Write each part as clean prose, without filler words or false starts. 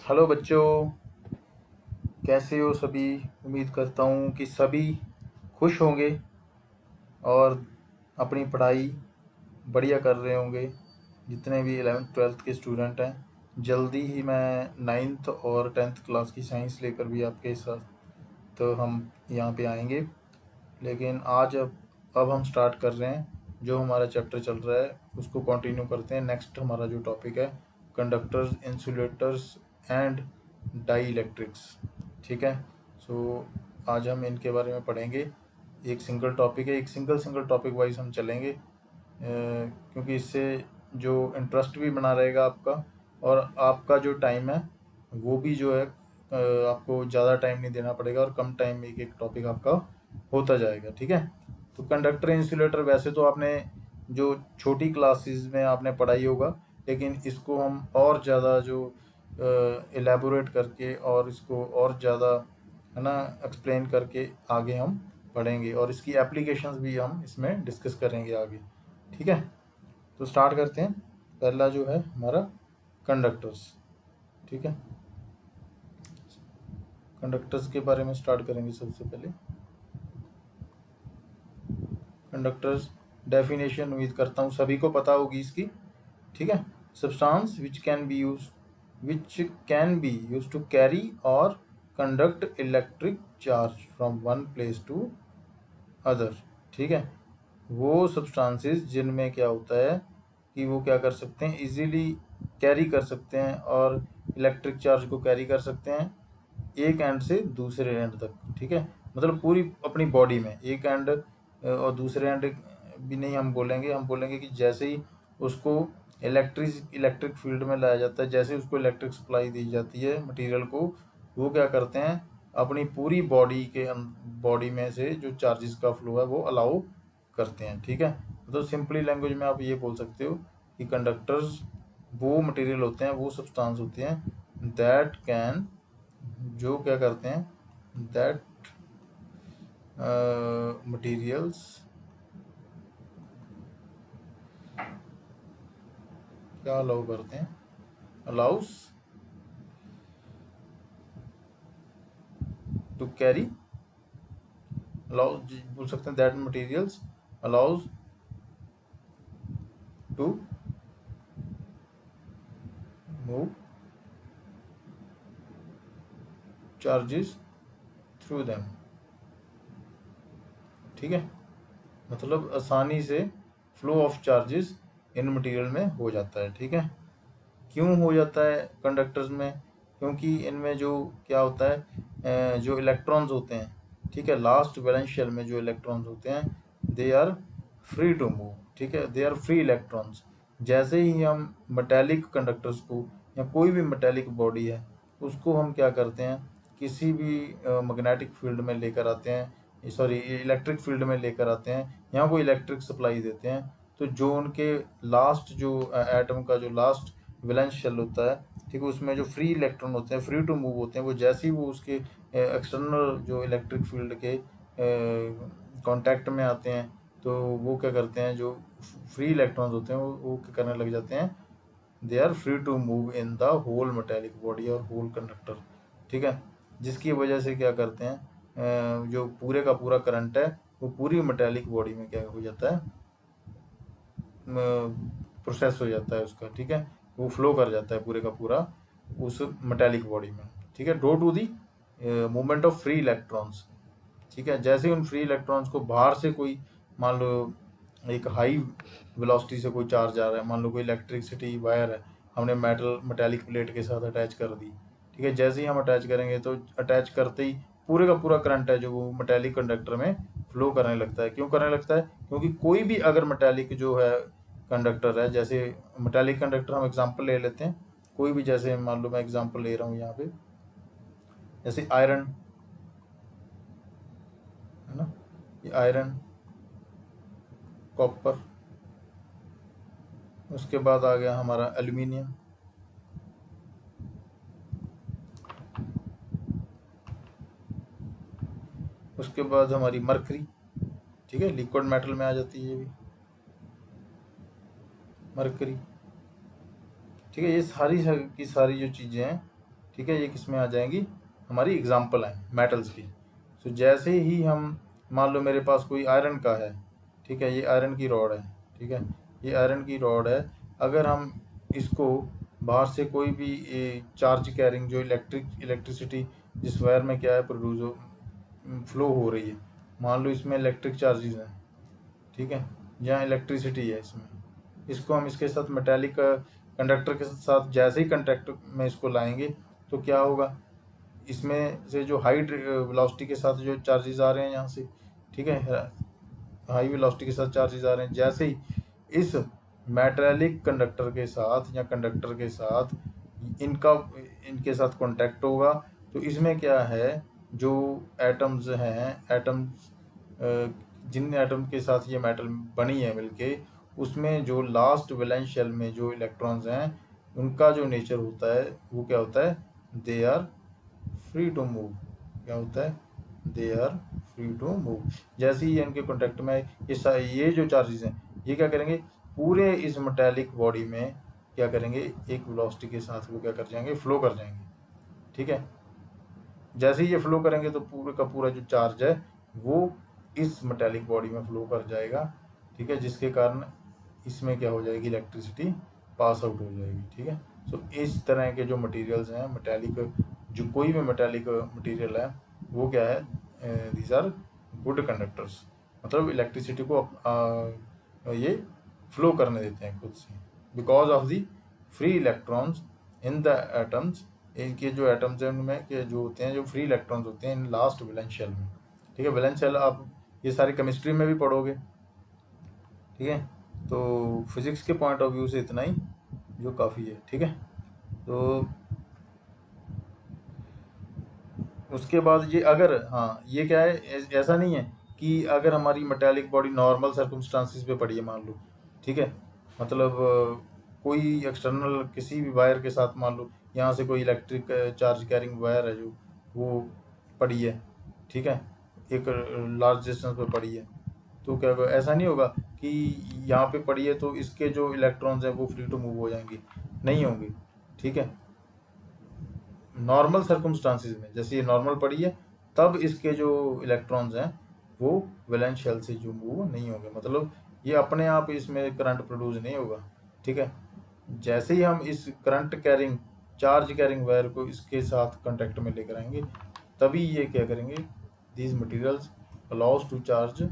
Hello बच्चों, कैसे हो सभी। उम्मीद करता हूँ कि सभी खुश होंगे और अपनी पढ़ाई बढ़िया कर रहे होंगे। जितने भी 11th 12th के स्टूडेंट हैं, जल्दी ही मैं 9th और 10th क्लास की साइंस लेकर भी आपके साथ तो हम यहाँ पे आएंगे। लेकिन आज अब हम स्टार्ट कर रहे हैं। जो हमारा चैप्टर चल रहा है उसको कंटिन्यू करते हैं। नेक्स्ट हमारा जो टॉपिक है, conductors, insulators and dielectrics. ठीक है। सो आज हम इनके बारे में पढ़ेंगे। एक सिंगल टॉपिक है, एक सिंगल टॉपिक वाइज हम चलेंगे, क्योंकि इससे जो इंटरेस्ट भी बना रहेगा आपका, और आपका जो टाइम है वो भी जो है आपको ज़्यादा टाइम नहीं देना पड़ेगा और कम टाइम में एक एक टॉपिक आपका होता जाएगा। ठीक है। तो कंडक्टर इंसुलेटर वैसे तो आपने जो छोटी क्लासेस में आपने पढ़ाई होगा, लेकिन इसको हम और ज़्यादा जो एलेबोरेट करके और इसको और ज़्यादा है ना एक्सप्लेन करके आगे हम पढ़ेंगे, और इसकी एप्लीकेशंस भी हम इसमें डिस्कस करेंगे आगे। ठीक है। तो स्टार्ट करते हैं। पहला जो है हमारा कंडक्टर्स। ठीक है। कंडक्टर्स के बारे में स्टार्ट करेंगे सबसे पहले। कंडक्टर्स डेफिनेशन उम्मीद करता हूँ सभी को पता होगी इसकी। ठीक है। Substance which can be use to carry और conduct electric charge from one place to other. ठीक है। वो सब्सटेंसेस जिनमें क्या होता है कि वो क्या कर सकते हैं, इजीली कैरी कर सकते हैं और इलेक्ट्रिक चार्ज को कैरी कर सकते हैं एक एंड से दूसरे एंड तक। ठीक है। मतलब पूरी अपनी बॉडी में एक एंड और दूसरे एंड भी नहीं हम बोलेंगे, हम बोलेंगे कि जैसे ही उसको इलेक्ट्रिक फील्ड में लाया जाता है, जैसे उसको इलेक्ट्रिक सप्लाई दी जाती है मटेरियल को, वो क्या करते हैं अपनी पूरी बॉडी में से जो चार्जेस का फ्लो है वो अलाउ करते हैं। ठीक है। तो सिंपली लैंग्वेज में आप ये बोल सकते हो कि कंडक्टर्स वो मटेरियल होते हैं, वो सब्सटेंस होते हैं दैट कैन, जो क्या करते हैं, दैट मटेरियल्स क्या अलाउ करते हैं, अलाउस टू कैरी, अलाउ बोल सकते हैं that materials allows to move charges through them. ठीक है। मतलब आसानी से फ्लो ऑफ चार्जेस इन मटेरियल में हो जाता है। ठीक है। क्यों हो जाता है कंडक्टर्स में? क्योंकि इनमें जो क्या होता है, जो इलेक्ट्रॉन्स होते हैं, ठीक है, लास्ट वैलेंस शेल में जो इलेक्ट्रॉन्स होते हैं, they are free to move. ठीक है। They are free electrons. जैसे ही हम मेटेलिक कंडक्टर्स को या कोई भी मेटेलिक बॉडी है उसको हम क्या करते हैं, किसी भी मैग्नेटिक फील्ड में लेकर आते हैं, सॉरी इलेक्ट्रिक फील्ड में लेकर आते हैं, यहाँ को इलेक्ट्रिक सप्लाई देते हैं, तो जो उनके लास्ट जो एटम का जो लास्ट वैलेंस शेल होता है, ठीक है, उसमें जो फ्री इलेक्ट्रॉन होते हैं, फ्री टू मूव होते हैं, वो जैसे ही वो उसके एक्सटर्नल जो इलेक्ट्रिक फील्ड के कांटेक्ट में आते हैं, तो वो क्या करते हैं, जो फ्री इलेक्ट्रॉन्स होते हैं वो क्या करने लग जाते हैं, they are free to move in the whole metallic body और होल कंडक्टर। ठीक है। जिसकी वजह से क्या करते हैं, जो पूरे का पूरा करंट है वो पूरी मेटेलिक बॉडी में क्या हो जाता है, प्रोसेस हो जाता है उसका। ठीक है। वो फ्लो कर जाता है पूरे का पूरा उस मेटेलिक बॉडी में। ठीक है। Due to the movement of free electrons. ठीक है। जैसे उन फ्री इलेक्ट्रॉन्स को बाहर से कोई, मान लो एक हाई वेलोसिटी से कोई चार्ज आ रहा है, मान लो कोई इलेक्ट्रिसिटी वायर है, हमने मेटेलिक प्लेट के साथ अटैच कर दी। ठीक है। जैसे ही हम अटैच करेंगे तो अटैच करते ही पूरे का पूरा करंट है जो वो मेटेलिक कंडक्टर में फ्लो करने लगता है। क्यों करने लगता है? क्योंकि कोई भी अगर मेटेलिक जो है कंडक्टर है, जैसे मेटेलिक कंडक्टर हम एग्जांपल ले लेते हैं, कोई भी, जैसे मान लो मैं एग्जांपल ले रहा हूँ यहाँ पे, जैसे आयरन है ना, ये आयरन, कॉपर, उसके बाद आ गया हमारा एल्यूमिनियम, उसके बाद हमारी मरकरी। ठीक है। लिक्विड मेटल में आ जाती है ये भी मरकरी। ठीक है। ये सारी की सारी जो चीज़ें हैं, ठीक है, ये किस में आ जाएंगी, हमारी एग्जाम्पल है मेटल्स की। तो जैसे ही हम, मान लो मेरे पास कोई आयरन का है, ठीक है, ये आयरन की रॉड है, ठीक है, ये आयरन की रॉड है। अगर हम इसको बाहर से कोई भी चार्ज कैरिंग, जो इलेक्ट्रिसिटी जिस वायर में क्या है प्रोड्यूस हो, फ्लो हो रही है, मान लो इसमें इलेक्ट्रिक चार्जेस हैं, ठीक है, यहाँ इलेक्ट्रिसिटी है इसमें, इसको हम इसके साथ मेटालिक कंडक्टर के साथ जैसे ही कंडक्टर में इसको लाएंगे तो क्या होगा, इसमें से जो हाई वेलोसिटी के साथ जो चार्जेस आ रहे हैं यहाँ से, ठीक है, हाई वेलोसिटी के साथ चार्जेस आ रहे हैं, जैसे ही इस मेटालिक कंडक्टर के साथ या कंडक्टर के साथ इनके साथ कांटेक्ट होगा, तो इसमें क्या है, जो एटम्स हैं, एटम्स जिन एटम के साथ ये मेटल बनी है मिलके, उसमें जो लास्ट वैलेंस शेल में जो इलेक्ट्रॉन्स हैं, उनका जो नेचर होता है वो क्या होता है, they are free to move. क्या होता है, they are free to move. जैसे ही इनके कॉन्टेक्ट में ये जो चार्जेस हैं, ये क्या करेंगे, पूरे इस मेटालिक बॉडी में क्या करेंगे, एक वेलोसिटी के साथ वो क्या कर जाएंगे, फ्लो कर जाएंगे, ठीक है। जैसे ही ये फ्लो करेंगे तो पूरे का पूरा जो चार्ज है वो इस मेटालिक बॉडी में फ्लो कर जाएगा, ठीक है, जिसके कारण इसमें क्या हो जाएगी, इलेक्ट्रिसिटी पास आउट हो जाएगी, ठीक है। सो इस तरह के जो मटेरियल्स हैं मेटालिक, जो कोई भी मेटालिक मटेरियल है वो क्या है, दीज आर गुड कंडक्टर्स, मतलब इलेक्ट्रिसिटी को ये फ्लो करने देते हैं खुद से, because of the free electrons in the atoms. इनके जो एटम्स हैं उनमें के जो होते हैं, जो फ्री इलेक्ट्रॉन्स होते हैं इन लास्ट वैलेंस शेल में, ठीक है। वैलेंस शेल आप ये सारी केमिस्ट्री में भी पढ़ोगे, ठीक है। तो फिजिक्स के पॉइंट ऑफ व्यू से इतना ही जो काफ़ी है, ठीक है। तो उसके बाद ये अगर, हाँ ये क्या है, ऐसा नहीं है कि अगर हमारी मेटालिक बॉडी नॉर्मल सर्कमस्टांसिस पे पड़ी है, मान लो, ठीक है, मतलब कोई एक्सटर्नल किसी भी वायर के साथ, मान लो यहाँ से कोई इलेक्ट्रिक चार्ज कैरिंग वायर है जो वो पड़ी है, ठीक है, एक लार्ज डिस्टेंस पे पड़ी है, तो क्या होगा, ऐसा नहीं होगा कि यहाँ पे पड़ी है तो इसके जो इलेक्ट्रॉन्स हैं वो फ्री टू मूव हो जाएंगे, नहीं होंगे, ठीक है। नॉर्मल सर्कमस्टांसिस में जैसे ये नॉर्मल पड़ी है, तब इसके जो इलेक्ट्रॉन्स हैं वो वैलेंस शेल से जो मूव नहीं होंगे, मतलब ये अपने आप इसमें करंट प्रोड्यूस नहीं होगा, ठीक है। जैसे ही हम इस current carrying, charge carrying wire को इसके साथ कांटेक्ट में लेकर आएंगे, तभी ये क्या करेंगे, these materials allows to charge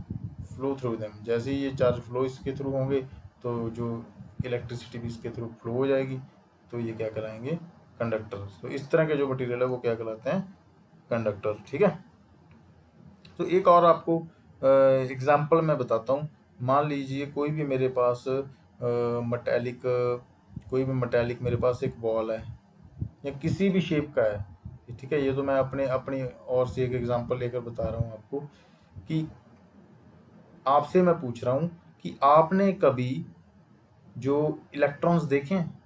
flow through them. जैसे ही ये चार्ज फ्लो इसके थ्रू होंगे तो जो इलेक्ट्रिसिटी भी इसके थ्रू फ्लो हो जाएगी, तो ये क्या कराएंगे, कंडक्टर। तो इस तरह के जो मटेरियल है वो क्या कहलाते हैं, कंडक्टर, ठीक है। तो एक और आपको एग्जांपल मैं बताता हूँ। मान लीजिए कोई भी मेरे पास मेटालिक, कोई भी मेटालिक मेरे पास एक बॉल है या किसी भी शेप का है, ठीक है। ये तो मैं अपनी और से एक एग्जांपल लेकर बता रहा हूँ आपको, कि आपसे मैं पूछ रहा हूँ कि आपने कभी जो इलेक्ट्रॉन्स देखे हैं,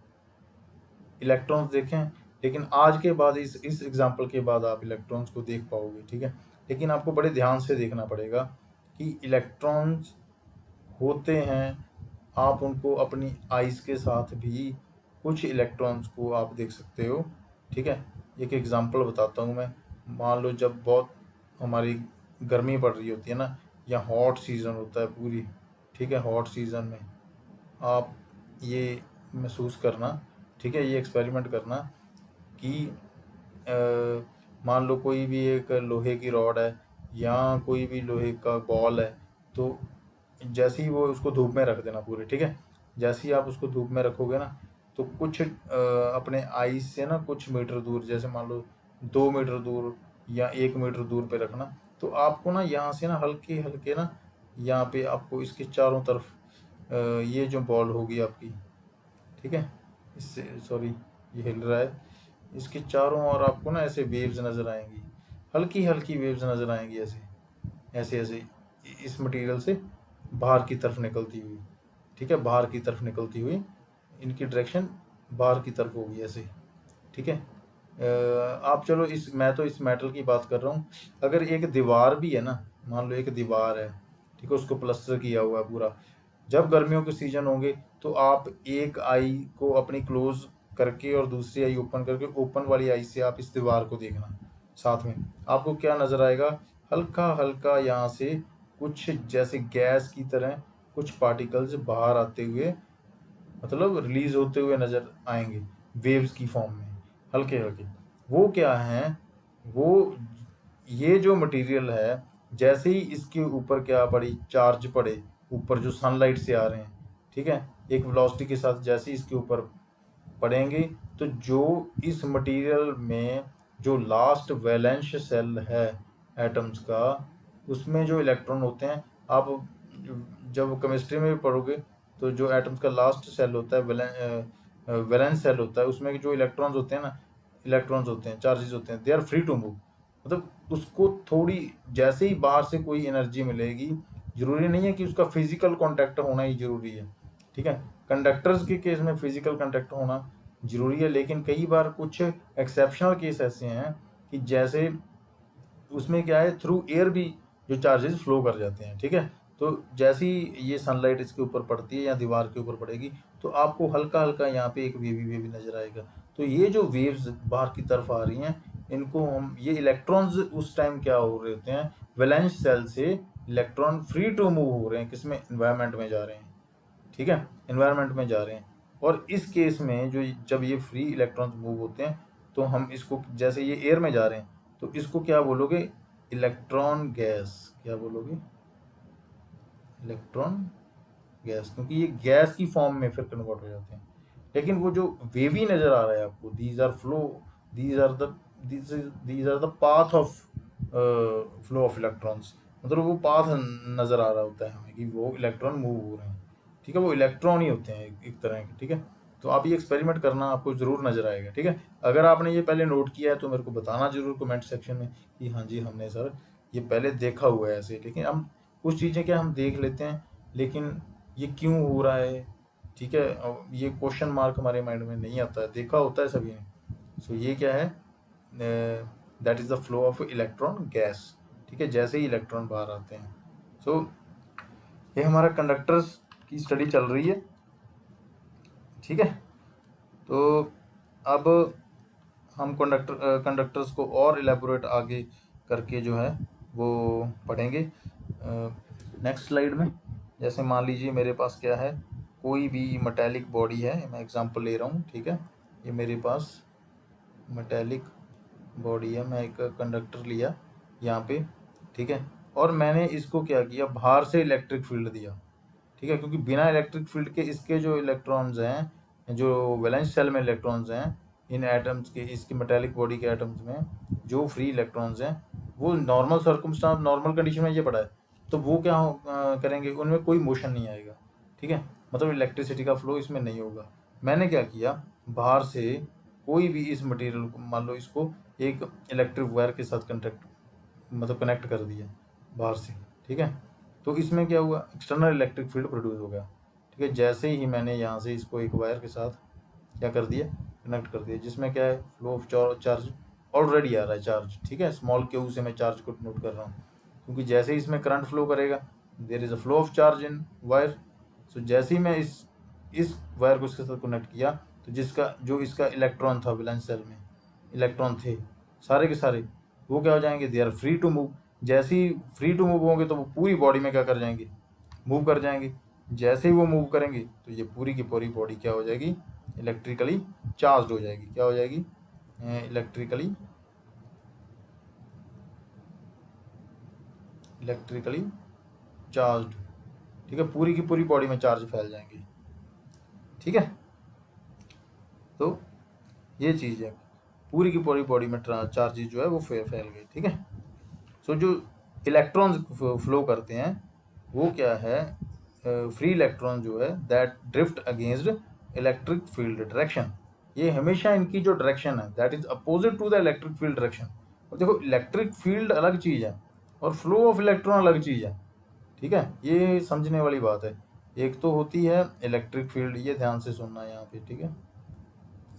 इलेक्ट्रॉन्स देखें, लेकिन आज के बाद इस एग्जांपल के बाद आप इलेक्ट्रॉन्स को देख पाओगे, ठीक है। लेकिन आपको बड़े ध्यान से देखना पड़ेगा कि इलेक्ट्रॉन्स होते हैं, आप उनको अपनी आइज़ के साथ भी कुछ इलेक्ट्रॉन्स को आप देख सकते हो, ठीक है। एक एग्जांपल बताता हूँ मैं। मान लो जब बहुत हमारी गर्मी पड़ रही होती है ना, या हॉट सीज़न होता है पूरी, ठीक है, हॉट सीज़न में आप ये महसूस करना, ठीक है, ये एक्सपेरिमेंट करना कि मान लो कोई भी एक लोहे की रॉड है या कोई भी लोहे का बॉल है, तो जैसे ही वो उसको धूप में रख देना पूरे, ठीक है। जैसे ही आप उसको धूप में रखोगे ना, तो कुछ अपने आइस से ना कुछ मीटर दूर, जैसे मान लो 2 मीटर दूर या 1 मीटर दूर पे रखना, तो आपको ना यहाँ से ना हल्के हल्के ना, यहाँ पे आपको इसके चारों तरफ ये जो बॉल होगी आपकी, ठीक है, इससे, सॉरी ये हिल रहा है, इसके चारों ओर आपको ना ऐसे वेव्स नज़र आएंगी, हल्की हल्की वेव्स नज़र आएंगी, ऐसे ऐसे ऐसे इस मटेरियल से बाहर की तरफ निकलती हुई, ठीक है, बाहर की तरफ निकलती हुई, इनकी डायरेक्शन बाहर की तरफ होगी ऐसे, ठीक है। आप चलो मैं तो इस मेटल की बात कर रहा हूँ। अगर एक दीवार भी है ना, मान लो एक दीवार है, ठीक है, उसको प्लास्टर किया हुआ है पूरा, जब गर्मियों के सीजन होंगे तो आप एक आई को अपनी क्लोज करके और दूसरी आई ओपन करके, ओपन वाली आई से आप इस दीवार को देखना साथ में, आपको क्या नज़र आएगा, हल्का हल्का यहाँ से कुछ जैसे गैस की तरह कुछ पार्टिकल्स बाहर आते हुए, मतलब रिलीज होते हुए नज़र आएंगे वेव्स की फॉर्म में, हल्के हल्के। वो क्या हैं, वो ये जो मटेरियल है, जैसे ही इसके ऊपर क्या पड़ी, चार्ज पड़े ऊपर जो सनलाइट से आ रहे हैं, ठीक है, एक वेलोसिटी के साथ जैसे ही इसके ऊपर पड़ेंगे, तो जो इस मटेरियल में जो लास्ट वैलेंस सेल है एटम्स का, उसमें जो इलेक्ट्रॉन होते हैं, आप जब केमिस्ट्री में भी पढ़ोगे तो जो एटम्स का लास्ट सेल होता है, वैलेंस सेल होता है, उसमें जो इलेक्ट्रॉन्स होते हैं ना, इलेक्ट्रॉन्स होते हैं, चार्जेस होते हैं, they are free to move. मतलब उसको थोड़ी जैसे ही बाहर से कोई एनर्जी मिलेगी, जरूरी नहीं है कि उसका फिजिकल कांटेक्ट होना ही जरूरी है, ठीक है, कंडक्टर्स के केस में फिजिकल कांटेक्ट होना जरूरी है, लेकिन कई बार कुछ एक्सेप्शनल केस ऐसे हैं कि जैसे उसमें क्या है, थ्रू एयर भी जो चार्जेस फ्लो कर जाते हैं, ठीक है। तो जैसे ही ये सनलाइट इसके ऊपर पड़ती है या दीवार के ऊपर पड़ेगी, तो आपको हल्का हल्का यहाँ पे एक वेवी वेवी नज़र आएगा। तो ये जो वेव्स बाहर की तरफ आ रही हैं, इनको हम, ये इलेक्ट्रॉन्स उस टाइम क्या हो रहे होते हैं, वैलेंस सेल से इलेक्ट्रॉन फ्री टू मूव हो रहे हैं, किसमें, इन्वायरमेंट में जा रहे हैं, ठीक है, इन्वायरमेंट में जा रहे हैं। और इस केस में जो जब ये फ्री इलेक्ट्रॉन्स मूव होते हैं, तो हम इसको, जैसे ये एयर में जा रहे हैं, तो इसको क्या बोलोगे, इलेक्ट्रॉन गैस, क्या बोलोगे, इलेक्ट्रॉन गैस, क्योंकि ये गैस की फॉर्म में फिर कन्वर्ट हो जाते हैं। लेकिन वो जो वेवी नज़र आ रहा है आपको, these are flow, these are the these are the path of flow of electrons, मतलब वो पाथ नज़र आ रहा होता है हमें कि वो इलेक्ट्रॉन मूव हो रहे हैं, ठीक है, वो इलेक्ट्रॉन ही होते हैं एक तरह के, ठीक है। तो आप ये एक्सपेरिमेंट करना, आपको ज़रूर नज़र आएगा, ठीक है। अगर आपने ये पहले नोट किया है तो मेरे को बताना ज़रूर कमेंट सेक्शन में कि हाँ जी हमने सर ये पहले देखा हुआ है ऐसे। लेकिन हम कुछ चीज़ें क्या हम देख लेते हैं, लेकिन ये क्यों हो रहा है, ठीक है, ये क्वेश्चन मार्क हमारे माइंड में नहीं आता है, देखा होता है सभी ने। सो ये क्या है, that is the flow of electron gas, ठीक है, जैसे ही इलेक्ट्रॉन बाहर आते हैं। सो ये हमारा कंडक्टर्स की स्टडी चल रही है, ठीक है। तो अब हम कंडक्टर्स को और इलेबोरेट आगे करके जो है वो पढ़ेंगे नेक्स्ट स्लाइड में। जैसे मान लीजिए मेरे पास क्या है, कोई भी मेटेलिक बॉडी है, मैं एग्जांपल ले रहा हूँ, ठीक है, ये मेरे पास मेटेलिक बॉडी है, मैं एक कंडक्टर लिया यहाँ पे, ठीक है, और मैंने इसको क्या किया, बाहर से इलेक्ट्रिक फील्ड दिया, ठीक है, क्योंकि बिना इलेक्ट्रिक फील्ड के इसके जो इलेक्ट्रॉन्स हैं, जो वैलेंस सेल में इलेक्ट्रॉन्स हैं, इन एटम्स के, इसके मेटेलिक बॉडी के एटम्स में जो फ्री इलेक्ट्रॉन्स हैं, वो नॉर्मल सर्कमस्टांस, नॉर्मल कंडीशन में ये पड़ा है, तो वो क्या करेंगे, उनमें कोई मोशन नहीं आएगा, ठीक है, मतलब इलेक्ट्रिसिटी का फ्लो इसमें नहीं होगा। मैंने क्या किया, बाहर से कोई भी इस मटेरियल को, मान लो इसको एक इलेक्ट्रिक वायर के साथ मतलब कनेक्ट कर दिया बाहर से, ठीक है, तो इसमें क्या हुआ, एक्सटर्नल इलेक्ट्रिक फील्ड प्रोड्यूस हो गया, ठीक है। जैसे ही मैंने यहाँ से इसको एक वायर के साथ क्या कर दिया, कनेक्ट कर दिया, जिसमें क्या है, फ्लो ऑफ चार्ज ऑलरेडी आ रहा है चार्ज, ठीक है, स्मॉल क्यू से मैं चार्ज को नोट कर रहा हूँ, क्योंकि जैसे ही इसमें करंट फ्लो करेगा, there is a flow of charge in wire. So जैसे ही मैं इस वायर को इसके साथ कनेक्ट किया, तो जिसका जो इसका इलेक्ट्रॉन था वैलेंस सेल में, इलेक्ट्रॉन थे सारे के सारे, वो क्या हो जाएंगे, they are free to move. जैसे ही फ्री टू मूव होंगे तो वो पूरी बॉडी में क्या कर जाएंगे, मूव कर जाएंगे। जैसे ही वो मूव करेंगे तो ये पूरी की पूरी बॉडी क्या हो जाएगी, इलेक्ट्रिकली चार्ज हो जाएगी, क्या हो जाएगी, इलेक्ट्रिकली चार्ज, ठीक है, पूरी की पूरी बॉडी में चार्ज फैल जाएंगे, ठीक है। तो ये चीज़ है, पूरी की पूरी बॉडी में चार्जेस जो है वो फैल गई, ठीक है। सो जो इलेक्ट्रॉन्स फ्लो करते हैं वो क्या है, फ्री इलेक्ट्रॉन जो है, that drift against electric field direction, ये हमेशा इनकी जो डायरेक्शन है that is opposite to the electric field direction. और देखो इलेक्ट्रिक फील्ड अलग चीज़ है और फ्लो ऑफ इलेक्ट्रॉन अलग चीज़ है, ठीक है, ये समझने वाली बात है। एक तो होती है इलेक्ट्रिक फील्ड, ये ध्यान से सुनना है यहाँ पे, ठीक है,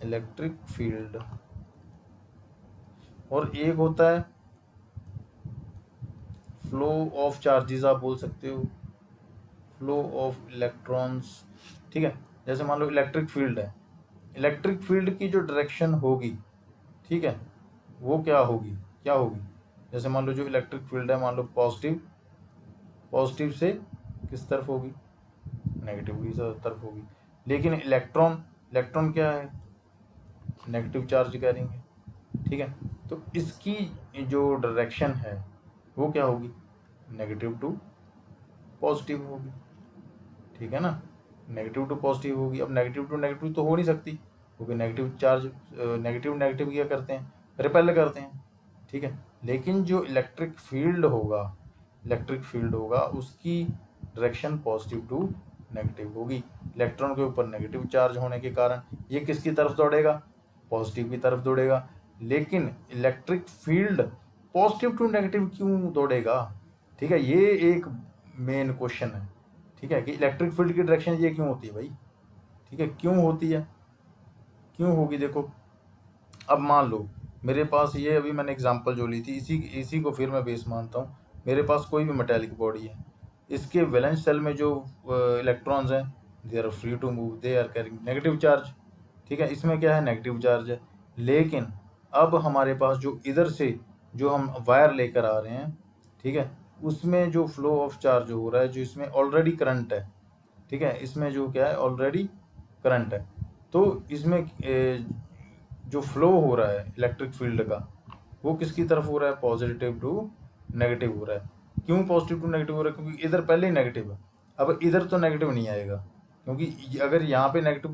इलेक्ट्रिक फील्ड, और एक होता है फ्लो ऑफ चार्जेस, आप बोल सकते हो फ्लो ऑफ इलेक्ट्रॉन्स, ठीक है। जैसे मान लो इलेक्ट्रिक फील्ड है, इलेक्ट्रिक फील्ड की जो डायरेक्शन होगी, ठीक है, वो क्या होगी, जैसे मान लो जो इलेक्ट्रिक फील्ड है, मान लो पॉजिटिव से किस तरफ होगी, नेगेटिव की तरफ होगी। लेकिन इलेक्ट्रॉन क्या है, नेगेटिव चार्ज कैरिंग है, ठीक है। तो इसकी जो डायरेक्शन है वो क्या होगी, नेगेटिव टू पॉजिटिव होगी, ठीक है ना, नेगेटिव टू पॉजिटिव होगी। अब नेगेटिव टू नेगेटिव तो हो नहीं सकती, क्योंकि नेगेटिव चार्ज नेगेटिव क्या करते हैं, रिपेल करते हैं, ठीक है। लेकिन जो इलेक्ट्रिक फील्ड होगा उसकी डायरेक्शन पॉजिटिव टू नेगेटिव होगी। इलेक्ट्रॉन के ऊपर नेगेटिव चार्ज होने के कारण ये किसकी तरफ दौड़ेगा, पॉजिटिव की तरफ दौड़ेगा। लेकिन electric field positive to negative क्यों दौड़ेगा, ठीक है, ये एक मेन क्वेश्चन है, ठीक है, कि इलेक्ट्रिक फील्ड की डायरेक्शन ये क्यों होती है भाई, ठीक है, क्यों होती है, क्यों होगी। देखो अब मान लो मेरे पास ये अभी मैंने एग्जांपल जो ली थी, इसी को फिर मैं बेस मानता हूँ। मेरे पास कोई भी मेटेलिक बॉडी है, इसके वैलेंस शेल में जो इलेक्ट्रॉन्स हैं, they are free to move, they are carrying negative charge, ठीक है, इसमें क्या है, नेगेटिव चार्ज है। लेकिन अब हमारे पास जो इधर से जो हम वायर लेकर आ रहे हैं, ठीक है, उसमें जो फ्लो ऑफ चार्ज हो रहा है, जो इसमें ऑलरेडी करंट है, ठीक है, इसमें जो क्या है, ऑलरेडी करंट है। तो इसमें जो फ्लो हो रहा है इलेक्ट्रिक फील्ड का, वो किसकी तरफ हो रहा है, पॉजिटिव टू नेगेटिव हो रहा है। क्यों पॉजिटिव टू नेगेटिव हो रहा है, क्योंकि इधर पहले ही नेगेटिव है। अब इधर तो नेगेटिव नहीं आएगा, क्योंकि अगर यहाँ पे नेगेटिव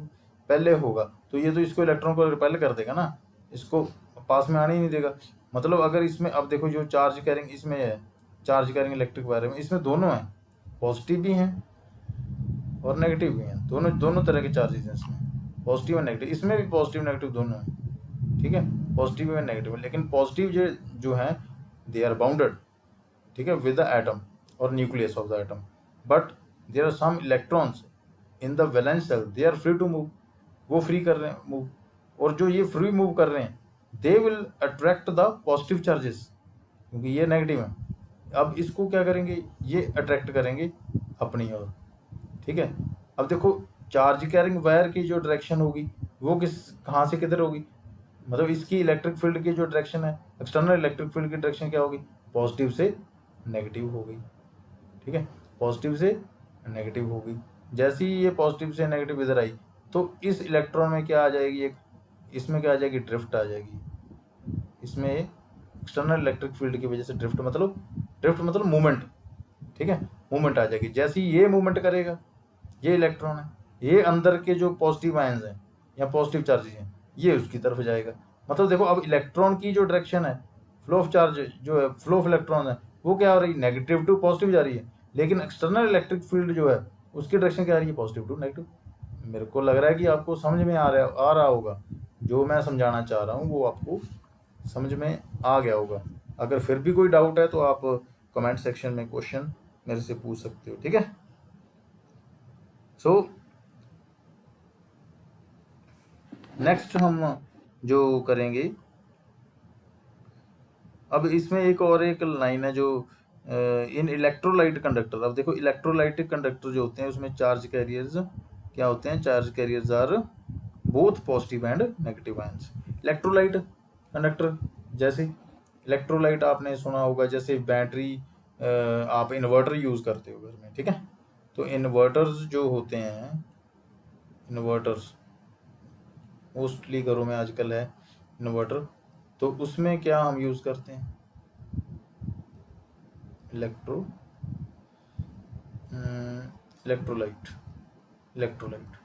पहले होगा तो ये तो इसको इलेक्ट्रॉन को रिपेल कर देगा ना, इसको पास में आने ही नहीं देगा। मतलब अगर इसमें अब देखो जो चार्ज कैरिंग इसमें है, चार्ज कैरिंग इलेक्ट्रिक वायर में, इसमें दोनों हैं, पॉजिटिव भी हैं और नेगेटिव भी हैं, दोनों तरह के चार्जेस हैं इसमें, पॉजिटिव और नेगेटिव। इसमें भी पॉजिटिव नेगेटिव दोनों हैं, ठीक है, पॉजिटिव एंड नेगेटिव। लेकिन पॉजिटिव जो है दे आर बाउंडेड, ठीक है, विद द एटम और nucleus of the atom, but there are some electrons in the valence shell, they are free to move, वो फ्री कर रहे हैं मूव। और जो ये फ्री मूव कर रहे हैं, they will attract the positive charges, क्योंकि ये नेगेटिव है। अब इसको क्या करेंगे, ये अट्रैक्ट करेंगे अपनी ओर, ठीक है। अब देखो चार्ज कैरिंग वायर की जो डायरेक्शन होगी वो कहाँ से किधर होगी, मतलब इसकी इलेक्ट्रिक फील्ड की जो डायरेक्शन है, एक्सटर्नल इलेक्ट्रिक फील्ड की डायरेक्शन क्या होगी, पॉजिटिव से नेगेटिव हो गई, ठीक है, पॉजिटिव से नेगेटिव हो गई। जैसे ही ये पॉजिटिव से नेगेटिव इधर आई तो इस इलेक्ट्रॉन में क्या आ जाएगी, एक इसमें क्या आ जाएगी, ड्रिफ्ट आ जाएगी। इसमें एक्सटर्नल इलेक्ट्रिक फील्ड की वजह से ड्रिफ्ट मतलब मूवमेंट, ठीक है, मूवमेंट आ जाएगी। जैसे ही ये मूवमेंट करेगा, ये इलेक्ट्रॉन है, ये अंदर के जो पॉजिटिव आयंस हैं या पॉजिटिव चार्जेस हैं, ये उसकी तरफ जाएगा। मतलब देखो अब इलेक्ट्रॉन की जो डायरेक्शन है, फ्लो ऑफ चार्ज जो है, फ्लो ऑफ इलेक्ट्रॉन है, वो क्या हो रही है, नेगेटिव टू पॉजिटिव जा रही है। लेकिन एक्सटर्नल इलेक्ट्रिक फील्ड जो है उसकी डायरेक्शन क्या आ रही है, पॉजिटिव टू नेगेटिव। मेरे को लग रहा है कि आपको समझ में आ रहा होगा, जो मैं समझाना चाह रहा हूँ वो आपको समझ में आ गया होगा। अगर फिर भी कोई डाउट है तो आप कमेंट सेक्शन में क्वेश्चन मेरे से पूछ सकते हो, ठीक है। सो नेक्स्ट हम जो करेंगे, अब इसमें एक लाइन है जो इन इलेक्ट्रोलाइट कंडक्टर। अब देखो इलेक्ट्रोलाइटिक कंडक्टर जो होते हैं उसमें चार्ज कैरियर्स क्या होते हैं, charge carriers are both positive and negative ions. Electrolyte conductor, जैसे इलेक्ट्रोलाइट आपने सुना होगा, जैसे बैटरी, आप इन्वर्टर यूज़ करते हो घर में, ठीक है, तो इन्वर्टर्स जो होते हैं, इन्वर्टर्स मोस्टली घरों में आजकल है इन्वर्टर, तो उसमें क्या हम यूज़ करते हैं, इलेक्ट्रोलाइट,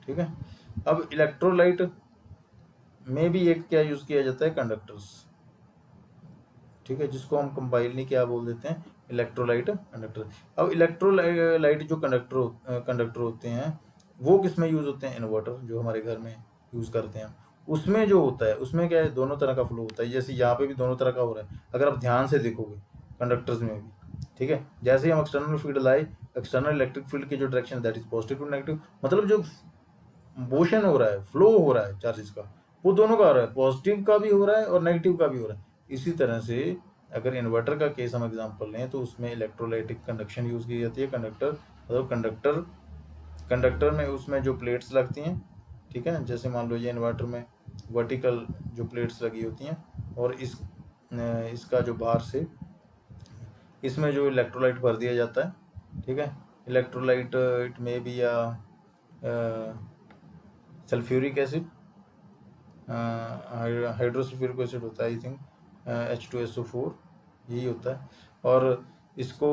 ठीक है। अब इलेक्ट्रोलाइट में भी एक क्या यूज़ किया जाता है, कंडक्टर्स, ठीक है, जिसको हम कंपाइल क्या बोल देते हैं, इलेक्ट्रोलाइट कंडक्टर। अब इलेक्ट्रोलाइट जो कंडक्टर होते हैं वो किस में यूज़ होते हैं, इन्वर्टर जो हमारे घर में यूज़ करते हैं उसमें जो होता है, उसमें क्या है, दोनों तरह का फ्लो होता है। जैसे यहाँ पे भी दोनों तरह का हो रहा है, अगर आप ध्यान से देखोगे कंडक्टर्स में भी, ठीक है। जैसे ही हम एक्सटर्नल फील्ड लाए, एक्सटर्नल इलेक्ट्रिक फील्ड की जो direction that is positive to negative, मतलब जो मोशन हो रहा है, फ्लो हो रहा है चार्जेस का, वो दोनों का हो रहा है, पॉजिटिव का भी हो रहा है और नेगेटिव का भी हो रहा है। इसी तरह से अगर इन्वर्टर का केस हम एग्जांपल लें तो उसमें इलेक्ट्रोलाइटिक कंडक्शन यूज़ की जाती है। कंडक्टर मतलब कंडक्टर में उसमें जो प्लेट्स लगती हैं, ठीक है। जैसे मान लो ये इन्वर्टर में वर्टिकल जो प्लेट्स लगी होती हैं और इसका जो बाहर से इसमें जो इलेक्ट्रोलाइट भर दिया जाता है, ठीक है। इलेक्ट्रोलाइट इट मे बी या सल्फ्यूरिक एसिड, हाइड्रोसल्फ्यूरिक एसिड होता है आई थिंक, H2SO4 यही होता है। और इसको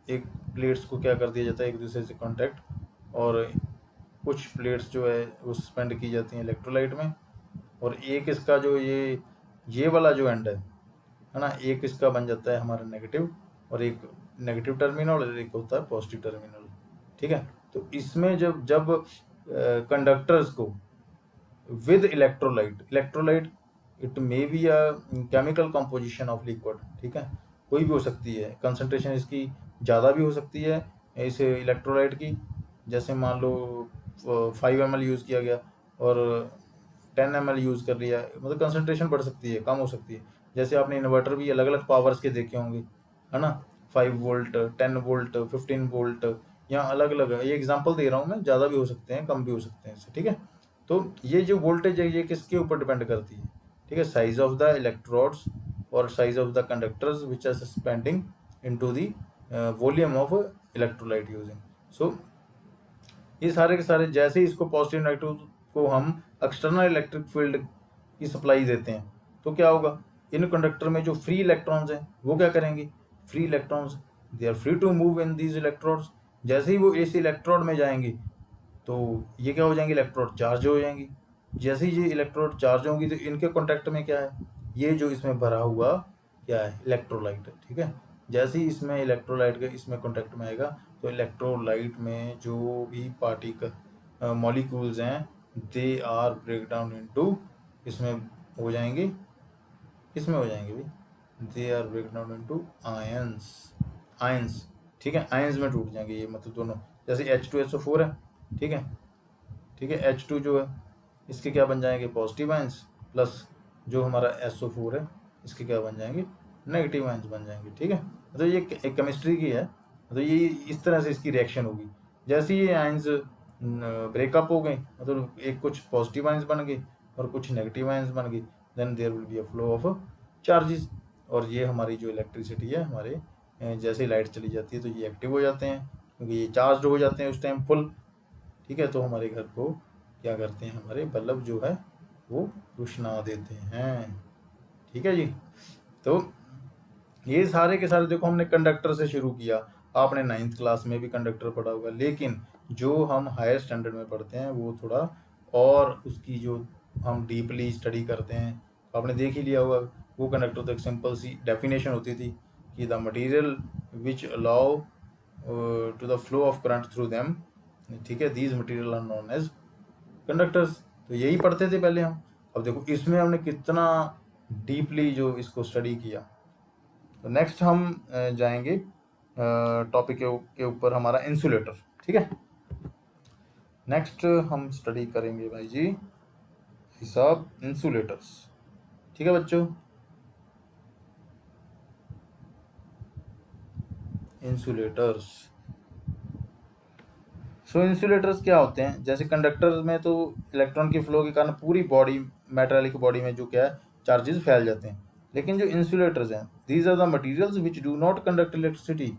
एक प्लेट्स को क्या कर दिया जाता है एक दूसरे से कांटेक्ट, और कुछ प्लेट्स जो है वो सस्पेंड की जाती हैं इलेक्ट्रोलाइट में, और एक इसका जो ये वाला जो एंड है ना, एक इसका बन जाता है हमारा नेगेटिव, और एक नेगेटिव टर्मिनल और एक होता है पॉजिटिव टर्मिनल, ठीक है। तो इसमें जब कंडक्टर्स को with electrolyte it may be a chemical composition of liquid, ठीक है, कोई भी हो सकती है, कंसंट्रेशन इसकी ज़्यादा भी हो सकती है इस इलेक्ट्रोलाइट की, जैसे मान लो 5 ml यूज़ किया गया और 10 ml यूज़ कर लिया, मतलब कंसंट्रेशन बढ़ सकती है, कम हो सकती है। जैसे आपने इन्वर्टर भी अलग अलग पावर्स के देखे होंगे, है ना, 5 वोल्ट, 10 वोल्ट, 15 वोल्ट, यहाँ अलग अलग है। ये एग्जांपल दे रहा हूँ मैं, ज़्यादा भी हो सकते हैं, कम भी हो सकते हैं इससे, ठीक है। तो ये जो वोल्टेज है ये किसके ऊपर डिपेंड करती है, ठीक है, साइज ऑफ द इलेक्ट्रोड्स और size of the conductors which are suspending into the volume of electrolyte using. So ये सारे के सारे, जैसे ही इसको पॉजिटिव नेगेटिव को हम एक्सटर्नल इलेक्ट्रिक फील्ड की सप्लाई देते हैं, तो क्या होगा, इन कंडक्टर में जो फ्री इलेक्ट्रॉन्स हैं वो क्या करेंगे, free electrons they are free to move in these electrodes. जैसे ही वो इस इलेक्ट्रोड में जाएंगे तो ये क्या हो जाएंगे, इलेक्ट्रोड चार्ज हो जाएंगी। जैसे ही ये इलेक्ट्रोड चार्ज होंगी तो इनके कॉन्टैक्ट में क्या है, ये जो इसमें भरा हुआ क्या है, इलेक्ट्रोलाइट, ठीक है। जैसे ही इसमें इलेक्ट्रोलाइट का इसमें कॉन्टैक्ट में आएगा तो इलेक्ट्रोलाइट में जो भी पार्टिकल मॉलिक्यूल्स हैं they are break down into, इसमें हो जाएंगे, इसमें हो जाएंगे भाई, they are break down into ions, ठीक है, आयंस में टूट जाएंगे ये, मतलब दोनों, जैसे H2SO4 है, ठीक है, ठीक है, H2 जो है इसके क्या बन जाएंगे, पॉजिटिव आयंस, प्लस जो हमारा SO4 है इसके क्या बन जाएंगे, नेगेटिव आयंस बन जाएंगे, ठीक है। तो ये एक केमिस्ट्री की है, तो ये इस तरह से इसकी रिएक्शन होगी। जैसे ये आयंस ब्रेकअप हो गए, मतलब एक कुछ पॉजिटिव आयंस बन गए और कुछ नेगेटिव आयंस बन गए, then there will be a flow of charges, और ये हमारी जो इलेक्ट्रिसिटी है हमारे जैसे लाइट चली जाती है तो ये एक्टिव हो जाते हैं, क्योंकि ये चार्ज हो जाते हैं उस टाइम फुल, ठीक है। तो हमारे घर को क्या करते हैं, हमारे बल्ब जो है वो रोशना देते हैं, ठीक है जी। तो ये सारे के सारे देखो हमने कंडक्टर से शुरू किया, आपने 9th क्लास में भी कंडक्टर पढ़ा होगा, लेकिन जो हम हायर स्टैंडर्ड में पढ़ते हैं वो थोड़ा और उसकी जो हम डीपली स्टडी करते हैं, आपने देख ही लिया होगा। वो कंडक्टर तो एक सिंपल सी डेफिनेशन होती थी कि the material which allow to the flow of current through them, ठीक है, these material are known as conductors. तो यही पढ़ते थे पहले हम। अब देखो इसमें हमने कितना डीपली जो इसको स्टडी किया। तो नेक्स्ट हम जाएंगे टॉपिक के ऊपर हमारा इंसुलेटर, ठीक है। नेक्स्ट हम स्टडी करेंगे भाई जी हिसाब इंसुलेटर्स, ठीक है बच्चों। इंसुलेटर्स, सो इंसुलेटर्स क्या होते हैं, जैसे कंडक्टर में तो इलेक्ट्रॉन की फ्लो के कारण पूरी बॉडी, मेटेलिक बॉडी में जो क्या है चार्जेस फैल जाते हैं, लेकिन जो इंसुलेटर्स हैं these are the materials which do not conduct electricity.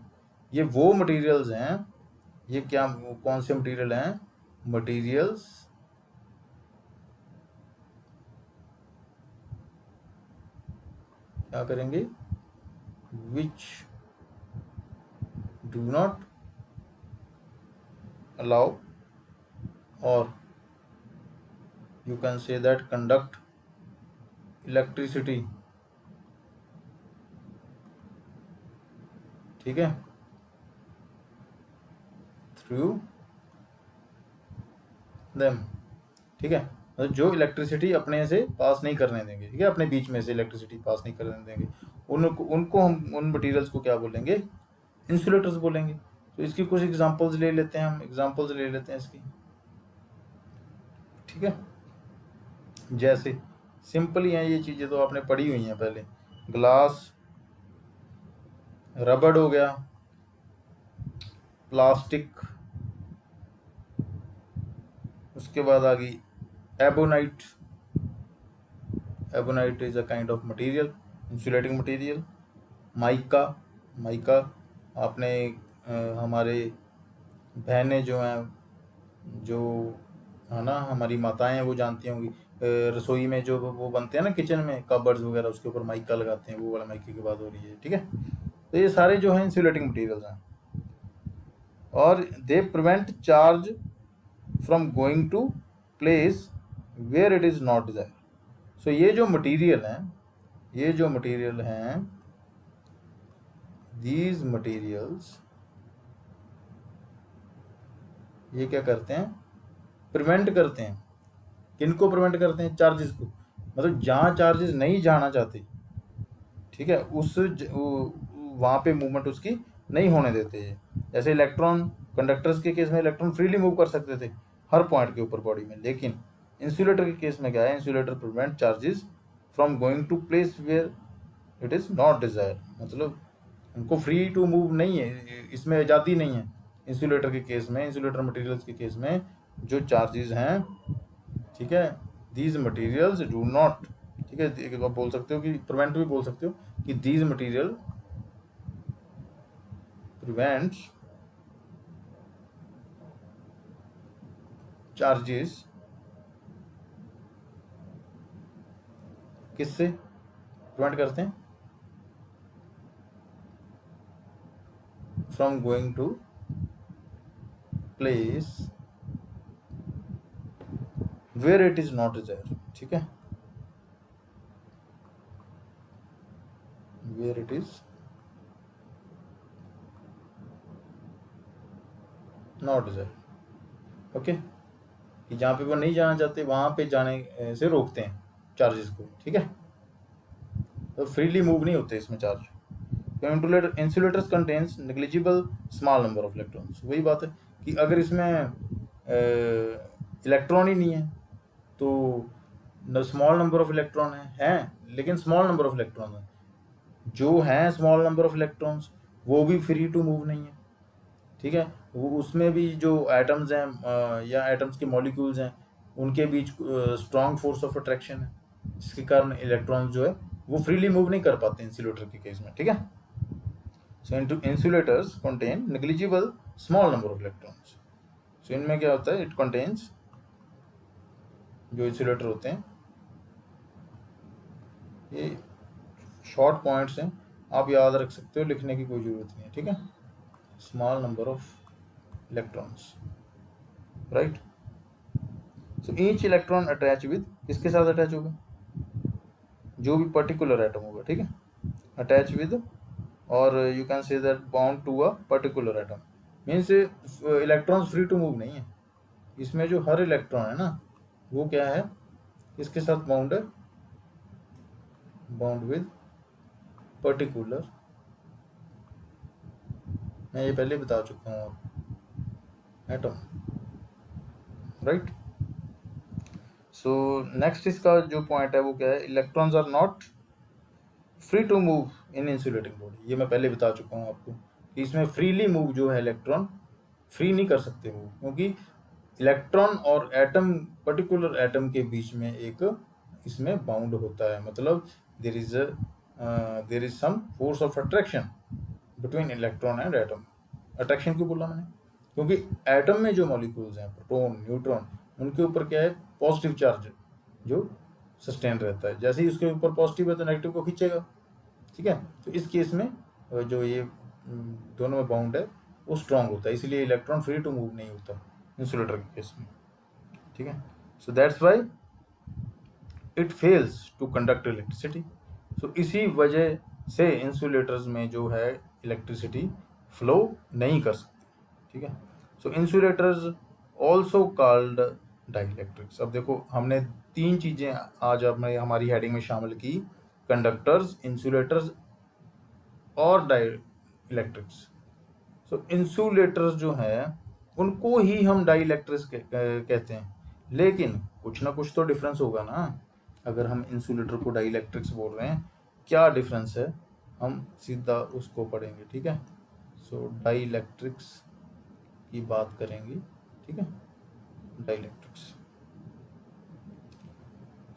ये वो मटेरियल्स हैं, ये क्या, कौन से मटेरियल हैं, मटेरियल्स क्या करेंगे, विच डू नॉट अलाउ और you can say that conduct electricity, ठीक है, through them, ठीक है, मतलब जो इलेक्ट्रिसिटी अपने से पास नहीं करने देंगे, ठीक है, अपने बीच में से इलेक्ट्रिसिटी पास नहीं करने देंगे, उनको हम उन मटेरियल्स को क्या बोलेंगे, इंसुलेटर्स बोलेंगे। तो इसकी कुछ एग्जांपल्स ले लेते हैं, हम एग्जांपल्स ले लेते हैं इसकी, ठीक है। जैसे सिंपल ही हैं ये चीज़ें, तो आपने पढ़ी हुई हैं पहले, ग्लास, रबड़ हो गया, प्लास्टिक, उसके बाद आ गई ebonite. Ebonite is a kind of material, insulating material. Mica, mica आपने हमारे बहनें जो हैं, जो है ना हमारी माताएं हैं, वो जानती होंगी। रसोई में जो वो बनते हैं ना किचन में कबर्ड्स वगैरह, उसके ऊपर माइका लगाते हैं, वो वाला माइके की बात हो रही है। ठीक है, तो ये सारे जो हैं इंसुलेटिंग मटेरियल्स हैं, और they prevent charge from going to place where it is not desire. So ये जो मटेरियल हैं, ये जो मटेरियल हैं, दीज मटेरियल्स ये क्या करते हैं, प्रिवेंट करते हैं। किनको प्रिवेंट करते हैं? चार्जेस को। मतलब जहाँ चार्जेस नहीं जाना चाहते, ठीक है, वहाँ पे मूवमेंट उसकी नहीं होने देते हैं। जैसे इलेक्ट्रॉन, कंडक्टर्स के केस में इलेक्ट्रॉन फ्रीली मूव कर सकते थे हर पॉइंट के ऊपर बॉडी में, लेकिन इंसुलेटर के केस में क्या है, insulator prevent charges from going to place where it is not desire. मतलब उनको फ्री टू मूव नहीं है, इसमें आज़ादी नहीं है इंसुलेटर के केस में। इंसुलेटर मटेरियल्स के केस में जो चार्जेस हैं, ठीक है, दीज मटेरियल्स डू नॉट, ठीक है, आप बोल सकते हो कि प्रिवेंट भी बोल सकते हो कि दीज मटेरियल प्रिवेंट्स चार्जेस, किससे प्रिवेंट करते हैं? From going to place where it is not desire. ठीक है, where it is not desire. Okay, कि जहाँ पे वो नहीं जाना चाहते वहाँ पे जाने से रोकते हैं चार्जेस को। ठीक है, तो फ्रीली मूव नहीं होते इसमें charge. Insulators contains negligible small number of electrons. वही बात है कि अगर इसमें इलेक्ट्रॉन ही नहीं है तो स्मॉल नंबर ऑफ इलेक्ट्रॉन हैं, लेकिन स्मॉल नंबर ऑफ इलेक्ट्रॉन हैं जो हैं, स्मॉल नंबर ऑफ इलेक्ट्रॉन्स, वो भी फ्री टू मूव नहीं है। ठीक है, वो उसमें भी जो एटम्स हैं या एटम्स के मॉलिक्यूल्स हैं, उनके बीच स्ट्रॉन्ग फोर्स ऑफ अट्रैक्शन है, जिसके कारण इलेक्ट्रॉन जो है वो फ्रीली मूव नहीं कर पाते इंसुलेटर के केस में। ठीक है, so insulators contain negligible small number of electrons. So इनमें क्या होता है, इट कंटेन्स, जो इंसुलेटर होते हैं, ये शॉर्ट पॉइंट्स हैं, आप याद रख सकते हो, लिखने की कोई ज़रूरत नहीं है। ठीक है, small number of electrons, right. So each electron attach with, किसके साथ अटैच होगा? जो भी पर्टिकुलर एटम होगा। ठीक है, अटैच विद, और you can say that bound to a particular atom. Means electrons free to move नहीं है इसमें। जो हर इलेक्ट्रॉन है ना, वो क्या है, किसके साथ बाउंड है? बाउंड विद पर्टिकुलर, मैं ये पहले बता चुका हूँ आपको, एटम, राइट। सो नेक्स्ट इसका जो पॉइंट है वो क्या है, electrons are not free to move in insulating body. ये मैं पहले बता चुका हूँ आपको कि इसमें फ्रीली मूव जो है इलेक्ट्रॉन फ्री नहीं कर सकते मूव, क्योंकि इलेक्ट्रॉन और एटम, पर्टिकुलर एटम के बीच में एक इसमें बाउंड होता है। मतलब there is some force of attraction between electron and atom. Attraction क्यों बोला मैंने? क्योंकि एटम में जो मॉलिक्यूल्स हैं, प्रोटॉन, न्यूट्रॉन, उनके ऊपर क्या है, पॉजिटिव चार्ज जो सस्टेन रहता है। जैसे ही उसके ऊपर पॉजिटिव है तो नेगेटिव को खींचेगा। ठीक है, तो इस केस में जो ये दोनों में बाउंड है वो स्ट्रांग होता है, इसलिए इलेक्ट्रॉन फ्री टू मूव नहीं होता इंसुलेटर के केस में। ठीक है, so that's why it fails to conduct electricity. So इसी वजह से इंसुलेटर्स में जो है इलेक्ट्रिसिटी फ्लो नहीं कर सकती। ठीक है, सो इंसुलेटर्स ऑल्सो कॉल्ड डाइइलेक्ट्रिक्स। अब देखो, हमने 3 चीज़ें आज हमने हमारी हेडिंग में शामिल की, कंडक्टर्स, इंसुलेटर्स और डाई इलेक्ट्रिक्स। सो इंसुलेटर्स जो हैं उनको ही हम डाई इलेक्ट्रिक्स कहते हैं, लेकिन कुछ ना कुछ तो डिफरेंस होगा ना। अगर हम इंसुलेटर को डाई इलेक्ट्रिक्स बोल रहे हैं, क्या डिफरेंस है, हम सीधा उसको पढ़ेंगे। ठीक है, सो डाई इलेक्ट्रिक्स की बात करेंगे। ठीक है, dielectrics.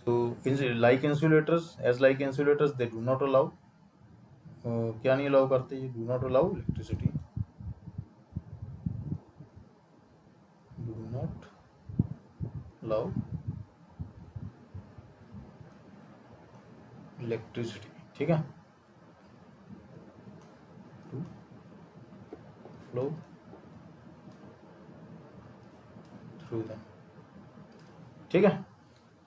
Like insulators, as like insulators they do not allow, क्या नहीं अलाउ करते, ये do not allow electricity, do not allow electricity, ठीक है, टू फ्लो थ्रू दैम, ठीक है।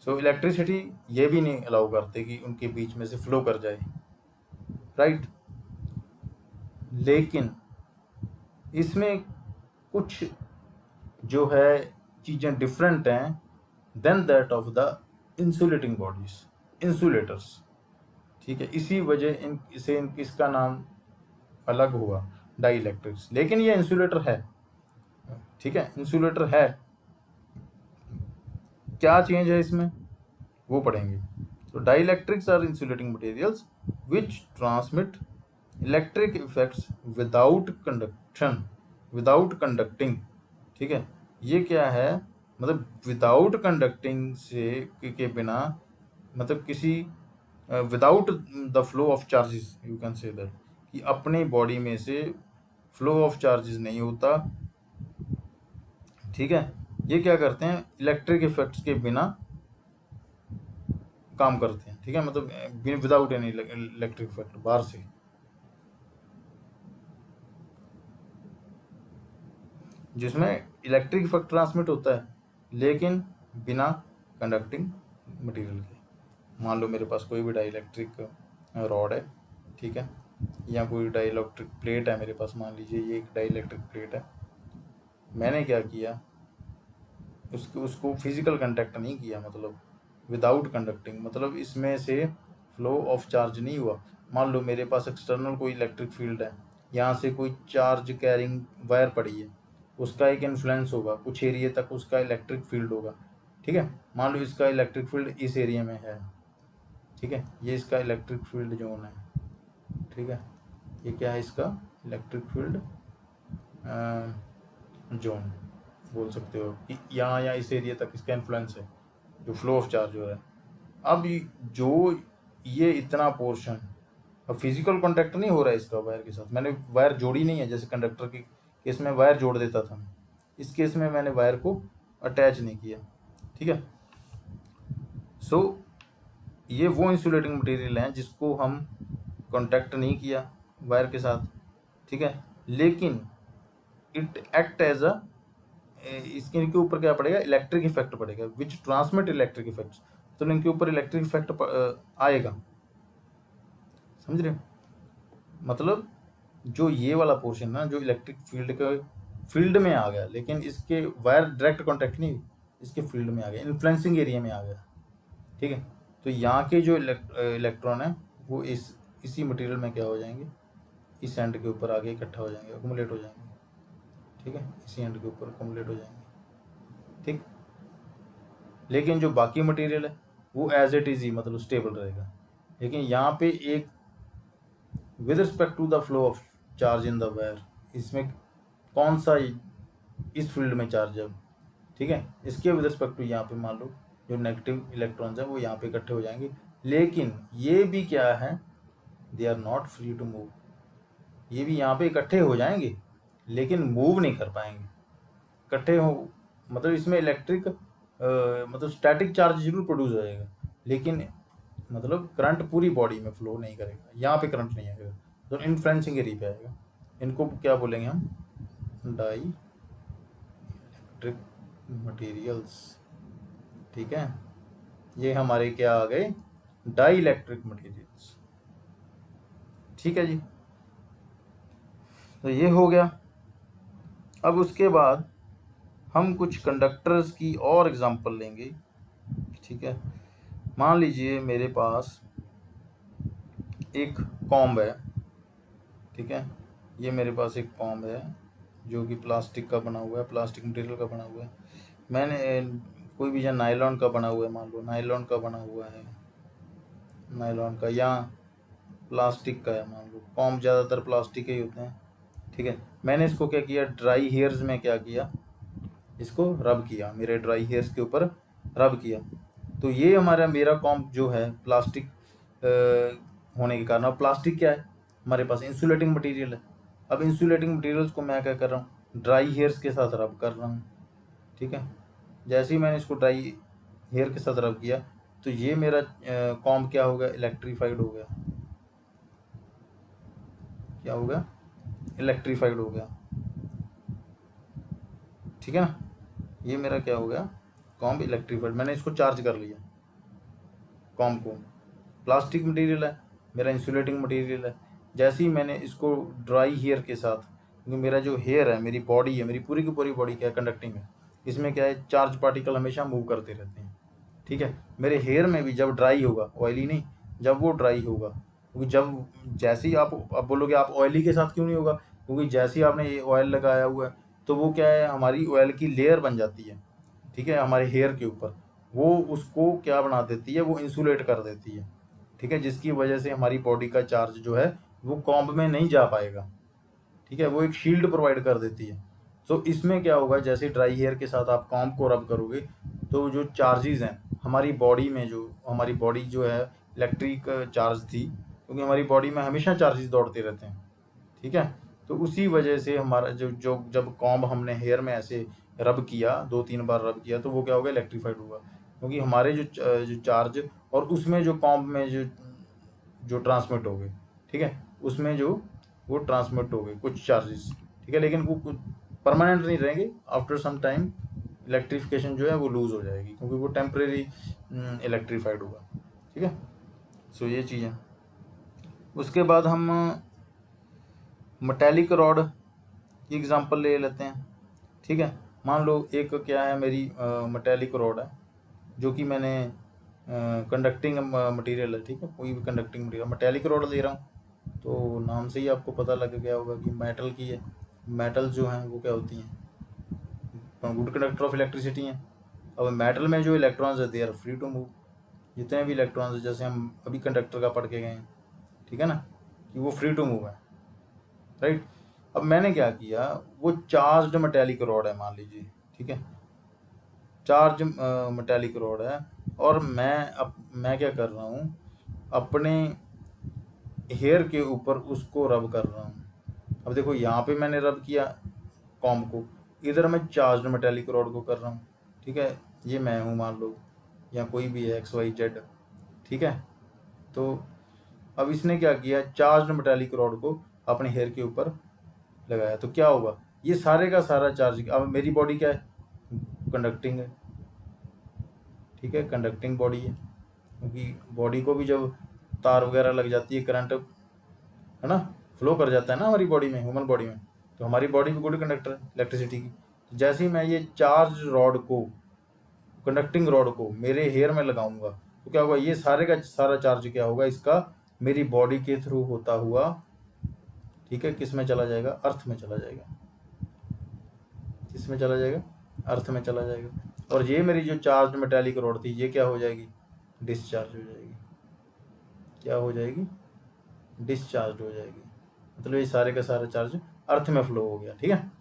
सो इलेक्ट्रिसिटी ये भी नहीं अलाउ करते कि उनके बीच में से फ्लो कर जाए, राइट। लेकिन इसमें कुछ जो है चीज़ें डिफरेंट हैं then that of the insulating bodies, insulators, ठीक है। इसी वजह इसका नाम अलग हुआ डाई इलेक्ट्रिक्स, लेकिन ये इंसुलेटर है, ठीक है, इंसुलेटर है। क्या चेंज है इसमें वो पढ़ेंगे। तो dielectrics are insulating materials which transmit electric effects without conduction, without conducting, ठीक है। ये क्या है, मतलब विदाउट कंडक्टिंग से के बिना, मतलब किसी without the flow of charges, you can say that, कि अपने बॉडी में से फ्लो ऑफ चार्जेस नहीं होता, ठीक है। ये क्या करते हैं, इलेक्ट्रिक इफेक्ट्स के बिना काम करते हैं, ठीक है, मतलब विदाउट एनी इलेक्ट्रिक इफेक्ट बाहर से। जिसमें इलेक्ट्रिक इफेक्ट ट्रांसमिट होता है लेकिन बिना कंडक्टिंग मटेरियल के। मान लो मेरे पास कोई भी डाई इलेक्ट्रिक रॉड है, ठीक है, या कोई डाई इलेक्ट्रिक प्लेट है मेरे पास, मान लीजिए ये एक डाई इलेक्ट्रिक प्लेट है। मैंने क्या किया, उसको फिजिकल कंटेक्ट नहीं किया, मतलब विदाउट कंडक्टिंग, मतलब इसमें से फ्लो ऑफ चार्ज नहीं हुआ। मान लो मेरे पास एक्सटर्नल कोई इलेक्ट्रिक फील्ड है, यहाँ से कोई चार्ज कैरिंग वायर पड़ी है, उसका एक इन्फ्लुएंस होगा, कुछ एरिया तक उसका इलेक्ट्रिक फील्ड होगा, ठीक है। मान लो इसका इलेक्ट्रिक फील्ड इस एरिया में है, ठीक है, ये इसका इलेक्ट्रिक फील्ड जोन है, ठीक है, ये क्या है इसका इलेक्ट्रिक फील्ड जोन बोल सकते हो, कि यहाँ या इस एरिया तक इसका इन्फ्लुएंस है, जो फ्लो ऑफ चार्ज हो रहा है। अब जो ये इतना पोर्शन, अब फिजिकल कांटेक्ट नहीं हो रहा है इसका वायर के साथ, मैंने वायर जोड़ी नहीं है, जैसे कंडक्टर के केस में वायर जोड़ देता था, इस केस में मैंने वायर को अटैच नहीं किया, ठीक है। सो ये वो इंसुलेटिंग मटेरियल हैं जिसको हम कांटेक्ट नहीं किया वायर के साथ, ठीक है, लेकिन इट एक्ट एज अ, इसके इनके ऊपर क्या पड़ेगा, इलेक्ट्रिक इफेक्ट पड़ेगा, विच ट्रांसमिट इलेक्ट्रिक इफेक्ट्स, तो इनके ऊपर इलेक्ट्रिक इफेक्ट आएगा, समझ रहे हो। मतलब जो ये वाला पोर्शन ना, जो इलेक्ट्रिक फील्ड के फील्ड में आ गया, लेकिन इसके वायर डायरेक्ट कांटेक्ट नहीं, इसके फील्ड में आ गया, इन्फ्लुएंसिंग एरिया में आ गया, ठीक है। तो यहाँ के जो इलेक्ट्रॉन है वो इसी मटेरियल में क्या हो जाएंगे, इस एंड के ऊपर आगे इकट्ठा हो जाएंगे, अकुमुलेट हो जाएंगे, ठीक है, इसी एंड के ऊपर अकुमुलेट हो जाएंगे, ठीक। लेकिन जो बाकी मटेरियल है वो एज इट इज ही, मतलब स्टेबल रहेगा। लेकिन यहाँ पे एक with respect to the flow of charge in the wire, इसमें कौन सा इस फील्ड में चार्ज है, ठीक है, इसके विद रिस्पेक्ट टू यहाँ पे मान लो जो नेगेटिव इलेक्ट्रॉन्स हैं वो यहाँ पे इकट्ठे हो जाएंगे। लेकिन ये भी क्या है, they are not free to move, ये भी यहाँ पे इकट्ठे हो जाएंगे लेकिन मूव नहीं कर पाएंगे, इकट्ठे हो, मतलब इसमें इलेक्ट्रिक मतलब स्टैटिक चार्ज जरूर प्रोड्यूस हो जाएगा, लेकिन मतलब करंट पूरी बॉडी में फ्लो नहीं करेगा, यहाँ पे करंट नहीं आएगा, तो इन्फ्लुएंसिंग एरिया पे आएगा। इनको क्या बोलेंगे हम, डाई इलेक्ट्रिक मटेरियल्स, ठीक है। ये हमारे क्या आ गए, डाई इलेक्ट्रिक मटेरियल्स, ठीक है जी। तो ये हो गया। अब उसके बाद हम कुछ कंडक्टर्स की और एग्जांपल लेंगे, ठीक है। मान लीजिए मेरे पास एक कॉम्ब है, ठीक है, ये मेरे पास एक कॉम्ब है जो कि प्लास्टिक का बना हुआ है, प्लास्टिक मटेरियल का बना हुआ है। मैंने कोई भी, या नायलॉन का बना हुआ है, मान लो नायलॉन का बना हुआ है, नायलॉन का या प्लास्टिक का है, मान लो कॉम्ब ज़्यादातर प्लास्टिक के ही होते हैं, ठीक है। मैंने इसको क्या किया, ड्राई हेयर्स में क्या किया, इसको रब किया, मेरे ड्राई हेयर्स के ऊपर रब किया। तो ये हमारा मेरा कॉम्प जो है प्लास्टिक होने के कारण, अब प्लास्टिक क्या है, हमारे पास इंसुलेटिंग मटेरियल है। अब इंसुलेटिंग मटेरियल्स को मैं क्या कर रहा हूँ, ड्राई हेयर्स के साथ रब कर रहा हूँ। ठीक है, जैसे ही मैंने इसको ड्राई हेयर के साथ रब किया तो ये मेरा कॉम्प क्या हो गया, इलेक्ट्रीफाइड हो गया। क्या हो गया, इलेक्ट्रीफाइड हो गया। ठीक है ना, ये मेरा क्या हो गया, कॉम्प इलेक्ट्रीफाइड। मैंने इसको चार्ज कर लिया कॉम्प को। प्लास्टिक मटेरियल है, मेरा इंसुलेटिंग मटेरियल है। जैसे ही मैंने इसको ड्राई हेयर के साथ, क्योंकि मेरा जो हेयर है, मेरी बॉडी है, मेरी पूरी की पूरी बॉडी क्या है, कंडक्टिंग है। इसमें क्या है, चार्ज पार्टिकल हमेशा मूव करते रहते हैं। ठीक है, मेरे हेयर में भी जब ड्राई होगा, ऑयली नहीं, जब वो ड्राई होगा, क्योंकि जब जैसे ही आप बोलोगे आप ऑयली के साथ क्यों नहीं होगा, क्योंकि जैसे ही आपने ये ऑयल लगाया हुआ है तो वो क्या है, हमारी ऑयल की लेयर बन जाती है। ठीक है, हमारे हेयर के ऊपर वो उसको क्या बना देती है, वो इंसुलेट कर देती है। ठीक है, जिसकी वजह से हमारी बॉडी का चार्ज जो है वो कॉम्ब में नहीं जा पाएगा। ठीक है, वो एक शील्ड प्रोवाइड कर देती है। तो इसमें क्या होगा, जैसे ड्राई हेयर के साथ आप कॉम्ब को रब करोगे तो जो चार्जेस हैं हमारी बॉडी में, जो हमारी बॉडी जो है इलेक्ट्रिक चार्ज थी, क्योंकि हमारी बॉडी में हमेशा चार्जेस दौड़ते रहते हैं। ठीक है, तो उसी वजह से हमारा जो जो जब कॉम्ब हमने हेयर में ऐसे रब किया, 2-3 बार रब किया, तो वो क्या होगा, इलेक्ट्रीफाइड होगा। क्योंकि हमारे जो चार्ज और उसमें जो कॉम्ब में जो जो ट्रांसमिट हो गए, ठीक है, उसमें जो वो ट्रांसमिट हो गए कुछ चार्जेस। ठीक है, लेकिन वो परमानेंट नहीं रहेंगे। आफ्टर सम टाइम इलेक्ट्रिफिकेशन जो है वो लूज़ हो जाएगी, क्योंकि वो टेम्परेरी इलेक्ट्रीफाइड होगा। ठीक है, सो ये चीज़ है। उसके बाद हम मेटेलिक रॉड की एग्जांपल ले लेते हैं। ठीक है, मान लो एक क्या है, मेरी मेटेलिक रॉड है जो कि मैंने कंडक्टिंग मटेरियल है। ठीक है, कोई भी कंडक्टिंग मटेरियल, मेटेलिक रॉड ले रहा हूँ तो नाम से ही आपको पता लग गया होगा कि मेटल की है। मेटल जो हैं वो क्या होती हैं, गुड कंडक्टर ऑफ इलेक्ट्रिसिटी हैं। अब मेटल में जो इलेक्ट्रॉन्स है they are free to move. जितने भी इलेक्ट्रॉन्स हैं, जैसे हम अभी कंडक्टर का पढ़ के गए हैं, ठीक है ना, कि वो फ्री टू मूव है, राइट। अब मैंने क्या किया, वो चार्ज्ड मेटेलिक रॉड है मान लीजिए। ठीक है, चार्ज मेटेलिक रॉड है और मैं क्या कर रहा हूँ, अपने हेयर के ऊपर उसको रब कर रहा हूँ। अब देखो यहाँ पे मैंने रब किया कॉम्ब को, इधर मैं चार्ज्ड मेटेलिक रॉड को कर रहा हूँ। ठीक है, ये मैं हूँ मान लो, या कोई भी है XYZ। ठीक है, तो अब इसने क्या किया, चार्ज्ड मेटेलिक रॉड को अपने हेयर के ऊपर लगाया, तो क्या होगा, ये सारे का सारा चार्ज, अब मेरी बॉडी क्या है, कंडक्टिंग है। ठीक है, कंडक्टिंग बॉडी है, क्योंकि बॉडी को भी जब तार वगैरह लग जाती है, करंट है ना, फ्लो कर जाता है ना हमारी बॉडी में, ह्यूमन बॉडी में, तो हमारी बॉडी भी गुड कंडक्टर है इलेक्ट्रिसिटी की। तो जैसे ही मैं ये चार्ज रॉड को, कंडक्टिंग रॉड को मेरे हेयर में लगाऊंगा तो क्या होगा, ये सारे का सारा चार्ज क्या होगा इसका, मेरी बॉडी के थ्रू होता हुआ, ठीक है, किस में चला जाएगा, अर्थ में चला जाएगा। किस में चला जाएगा, अर्थ में चला जाएगा। और ये मेरी जो चार्ज मेटेलिक रॉड थी, ये क्या हो जाएगी, डिस्चार्ज हो जाएगी। क्या हो जाएगी, डिस्चार्ज हो जाएगी। मतलब ये सारे का सारा चार्ज अर्थ में फ्लो हो गया। ठीक है,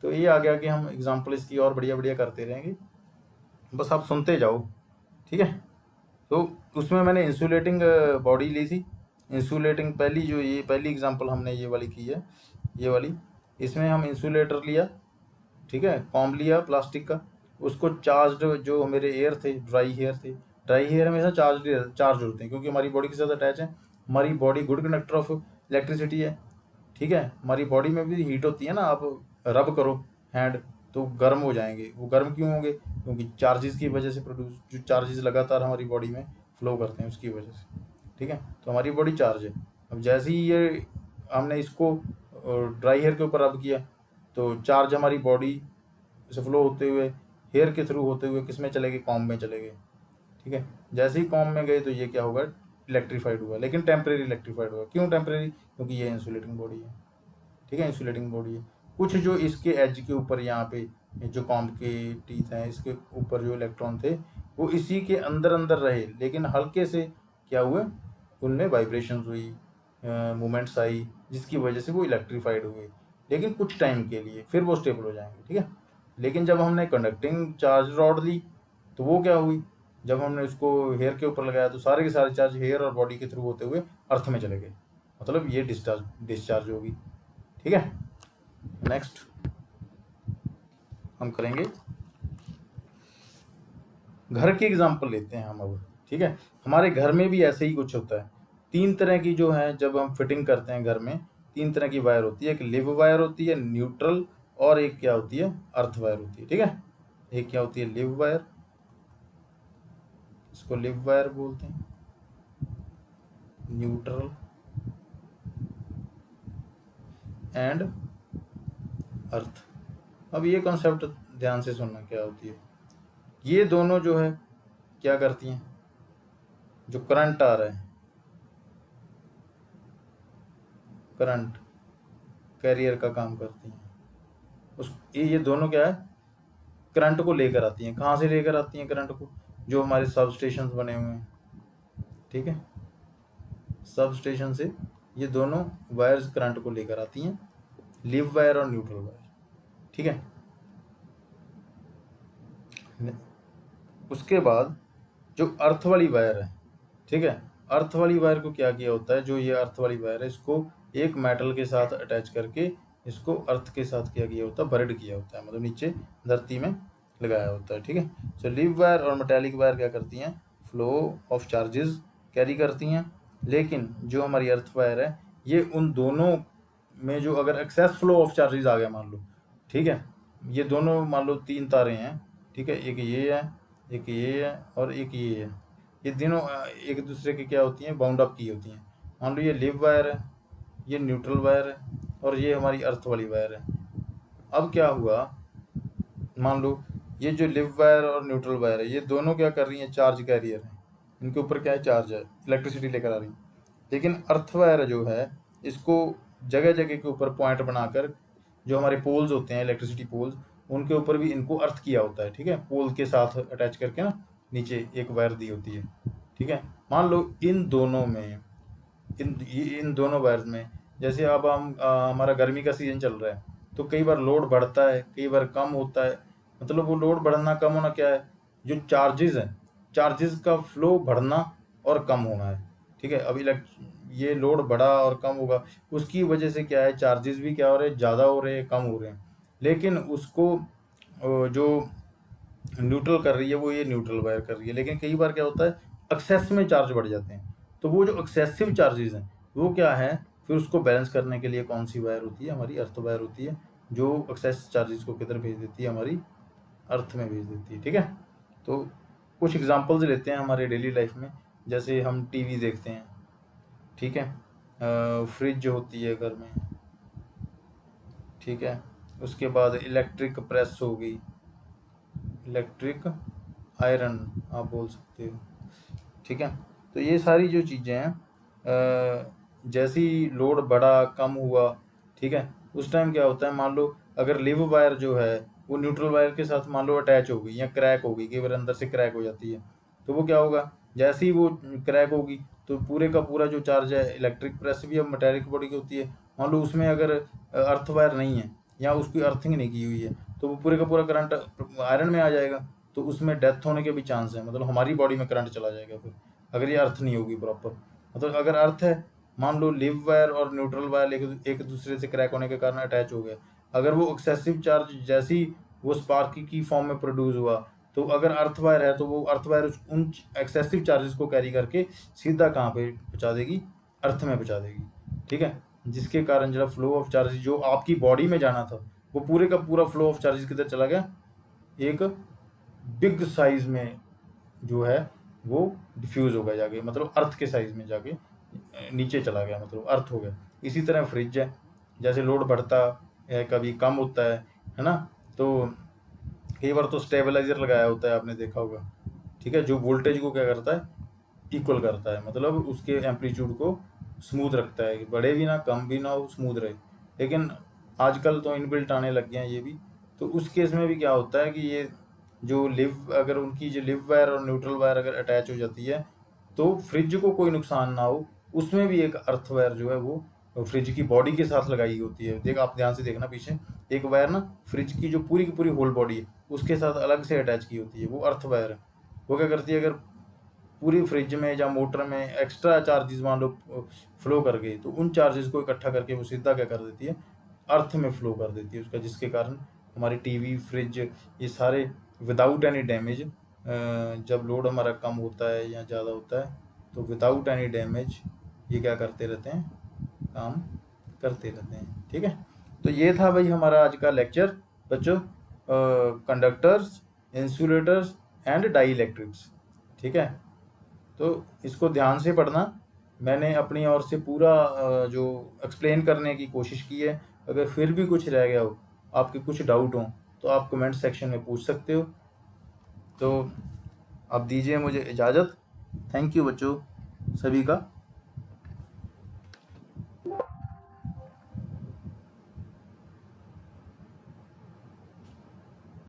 तो ये आ गया कि हम एग्जांपल इसकी और बढ़िया बढ़िया करते रहेंगे, बस आप सुनते जाओ। ठीक है, तो उसमें मैंने इंसुलेटिंग बॉडी ली थी। इंसुलेटिंग पहली जो ये पहली एग्जांपल हमने ये वाली की है, ये वाली, इसमें हम इंसुलेटर लिया। ठीक है, कॉम्ब लिया प्लास्टिक का, उसको चार्ज, जो मेरे एयर थे, ड्राई हेयर थे, ड्राई हेयर हमेशा चार्ज होते हैं क्योंकि हमारी बॉडी के साथ अटैच है। हमारी body good conductor of electricity है। ठीक है, हमारी बॉडी में भी हीट होती है ना, आप रब करो हैंड तो गर्म हो जाएंगे। वो गर्म क्यों होंगे, क्योंकि चार्जेस की वजह से प्रोड्यूस, जो चार्जेस लगातार हमारी बॉडी में फ्लो करते हैं उसकी वजह से। ठीक है, तो हमारी बॉडी चार्ज है। अब जैसे ही ये हमने इसको ड्राई हेयर के ऊपर रब किया तो चार्ज हमारी बॉडी से फ्लो होते हुए, हेयर के थ्रू होते हुए किस में चले गए, कॉम्ब में चले गए। ठीक है, जैसे ही कॉम्ब में गए तो ये क्या होगा, इलेक्ट्रीफाइड हुआ, लेकिन टेम्परेरी इलेक्ट्रीफाइड हुआ। क्यों टेम्परेरी, क्योंकि ये इंसुलेटिंग बॉडी है। ठीक है, इंसुलेटिंग बॉडी है। कुछ जो इसके एज के ऊपर, यहाँ पे जो कॉम्ब के टीथ हैं, इसके ऊपर जो इलेक्ट्रॉन थे वो इसी के अंदर अंदर रहे, लेकिन हल्के से क्या हुए, उनमें वाइब्रेशंस हुई, मूवमेंट्स आई, जिसकी वजह से वो इलेक्ट्रीफाइड हुए, लेकिन कुछ टाइम के लिए, फिर वो स्टेबल हो जाएंगे। ठीक है, लेकिन जब हमने कंडक्टिंग चार्ज रॉड ली तो वो क्या हुई, जब हमने उसको हेयर के ऊपर लगाया तो सारे के सारे चार्ज हेयर और बॉडी के थ्रू होते हुए अर्थ में चले गए, मतलब ये डिस्चार्ज होगी। ठीक है, नेक्स्ट हम करेंगे घर की एग्जांपल लेते हैं हम अब। ठीक है, हमारे घर में भी ऐसे ही कुछ होता है। 3 तरह की जो है, जब हम फिटिंग करते हैं घर में, 3 तरह की वायर होती है। एक लिव वायर होती है, न्यूट्रल, और एक क्या होती है, अर्थ वायर होती है। ठीक है, एक क्या होती है, लिव वायर, इसको लिव वायर बोलते हैं, न्यूट्रल एंड अर्थ। अब ये कॉन्सेप्ट ध्यान से सुनना क्या होती है। ये दोनों जो है क्या करती हैं, जो करंट आ रहा है, करंट कैरियर का काम करती हैं। ये दोनों क्या है, करंट को लेकर आती हैं। कहाँ से लेकर आती हैं करंट को, जो हमारे सब स्टेशन बने हुए हैं। ठीक है, सब स्टेशन से ये दोनों वायर्स करंट को लेकर आती हैं, लिव वायर और न्यूट्रल वायर। ठीक है, उसके बाद जो अर्थ वाली वायर है, ठीक है, अर्थ वाली वायर को क्या किया होता है, जो ये अर्थ वाली वायर है, इसको एक मेटल के साथ अटैच करके इसको अर्थ के साथ क्या किया होता है, बर्ड किया होता है, मतलब नीचे धरती में लगाया होता है। ठीक है, सो लिव वायर और मेटेलिक वायर क्या करती हैं, फ्लो ऑफ चार्जेस कैरी करती हैं। लेकिन जो हमारी अर्थ वायर है, ये उन दोनों में जो अगर एक्सेस फ्लो ऑफ चार्जेस आ गया मान लो, ठीक है, ये दोनों मान लो 3 तारे हैं, ठीक है, एक ये है, एक ये है और एक ये है, ये तीनों एक दूसरे के क्या होती हैं, बाउंड अप की होती हैं। मान लो ये लिव वायर है, ये न्यूट्रल वायर है और ये हमारी अर्थ वाली वायर है। अब क्या हुआ, मान लो ये जो लिव वायर और न्यूट्रल वायर है, ये दोनों क्या कर रही हैं, चार्ज कैरियर है, इनके ऊपर क्या है, चार्ज है, इलेक्ट्रिसिटी लेकर आ रही है। लेकिन अर्थ वायर जो है, इसको जगह जगह के ऊपर पॉइंट बनाकर, जो हमारे पोल्स होते हैं, इलेक्ट्रिसिटी पोल्स, उनके ऊपर भी इनको अर्थ किया होता है। ठीक है, पोल के साथ अटैच करके ना नीचे एक वायर दी होती है। ठीक है, मान लो इन दोनों में, इन दोनों वायर्स में, जैसे अब हमारा गर्मी का सीजन चल रहा है, तो कई बार लोड बढ़ता है, कई बार कम होता है। मतलब वो लोड बढ़ना कम होना क्या है, जो चार्जेस हैं, चार्जेस का फ्लो बढ़ना और कम होना है। ठीक है, अब ये लोड बढ़ा और कम होगा, उसकी वजह से क्या है, चार्जेस भी क्या हो रहे हैं, ज़्यादा हो रहे हैं, कम हो रहे हैं। लेकिन उसको जो न्यूट्रल कर रही है, वो ये न्यूट्रल वायर कर रही है। लेकिन कई बार क्या होता है, एक्सेस में चार्ज बढ़ जाते हैं, तो वो जो एक्सेसिव चार्जेस हैं, वो क्या है, फिर उसको बैलेंस करने के लिए कौन सी वायर होती है, हमारी अर्थ वायर होती है, जो एक्सेस चार्जेस को किधर भेज देती है, हमारी अर्थ में भेज देती है। ठीक है, तो कुछ एग्जांपल्स लेते हैं हमारे डेली लाइफ में। जैसे हम टीवी देखते हैं, ठीक है, फ्रिज होती है घर में, ठीक है, उसके बाद इलेक्ट्रिक प्रेस हो गई, इलेक्ट्रिक आयरन आप बोल सकते हो। ठीक है, तो ये सारी जो चीज़ें हैं, जैसी लोड बढ़ा कम हुआ, ठीक है, उस टाइम क्या होता है, मान लो अगर लिव वायर जो है वो न्यूट्रल वायर के साथ मान लो अटैच हो गई या क्रैक हो गई, कई बार अंदर से क्रैक हो जाती है, तो वो क्या होगा, जैसे ही वो क्रैक होगी तो पूरे का पूरा जो चार्ज है, इलेक्ट्रिक प्रेस भी अब मेटेलिक बॉडी की होती है, मान लो उसमें अगर अर्थ वायर नहीं है या उसकी अर्थिंग नहीं की हुई है, तो वो पूरे का पूरा करंट आयरन में आ जाएगा, तो उसमें डेथ होने के भी चांस है, मतलब हमारी बॉडी में करंट चला जाएगा फिर, अगर ये अर्थ नहीं होगी प्रॉपर। मतलब अगर अर्थ है, मान लो लिव वायर और न्यूट्रल वायर एक दूसरे से क्रैक होने के कारण अटैच हो गया, अगर वो एक्सेसिव चार्ज जैसी वो स्पार्क की फॉर्म में प्रोड्यूस हुआ, तो अगर अर्थ वायर है तो वो अर्थ वायर उन एक्सेसिव चार्जेस को कैरी करके सीधा कहाँ पे पहुँचा देगी, अर्थ में पहुँचा देगी। ठीक है, जिसके कारण जो फ्लो ऑफ चार्जेस जो आपकी बॉडी में जाना था, वो पूरे का पूरा फ्लो ऑफ चार्जेस किधर चला गया, एक बिग साइज में जो है वो डिफ्यूज़ हो गया जाके, मतलब अर्थ के साइज में जाके नीचे चला गया, मतलब अर्थ हो गया। इसी तरह फ्रिज है, जैसे लोड बढ़ता है कभी कम होता है ना, तो कई बार तो स्टेबलाइजर लगाया होता है, आपने देखा होगा। ठीक है, जो वोल्टेज को क्या करता है, इक्वल करता है, मतलब उसके एम्पलीट्यूड को स्मूथ रखता है, बड़े भी ना कम भी ना हो, स्मूथ रहे। लेकिन आजकल तो इनबिल्ट आने लग गए हैं ये भी, तो उस केस में भी क्या होता है कि ये जो अगर उनकी जो लिव वायर और न्यूट्रल वायर अगर अटैच हो जाती है, तो फ्रिज को कोई नुकसान ना हो, उसमें भी एक अर्थ वायर जो है वो फ्रिज की बॉडी के साथ लगाई होती है। आप ध्यान से देखना, पीछे एक वायर ना फ्रिज की जो पूरी होल बॉडी है उसके साथ अलग से अटैच की होती है, वो अर्थ वायर है। वो क्या करती है, अगर पूरी फ्रिज में या मोटर में एक्स्ट्रा चार्जेस मान लो फ्लो कर गए, तो उन चार्जेस को इकट्ठा करके वो सीधा क्या कर देती है, अर्थ में फ्लो कर देती है उसका, जिसके कारण हमारी टीवी, फ्रिज, ये सारे विदाउट एनी डैमेज, जब लोड हमारा कम होता है या ज़्यादा होता है तो विदाउट एनी डैमेज ये क्या करते रहते हैं, काम करते रहते हैं। ठीक है, तो ये था भाई हमारा आज का लेक्चर बच्चों, conductors, insulators and dielectrics. ठीक है, तो इसको ध्यान से पढ़ना। मैंने अपनी ओर से पूरा जो एक्सप्लेन करने की कोशिश की है। अगर फिर भी कुछ रह गया हो, आपके कुछ डाउट हो, तो आप कमेंट सेक्शन में पूछ सकते हो। तो अब दीजिए मुझे इजाज़त। थैंक यू बच्चों सभी का।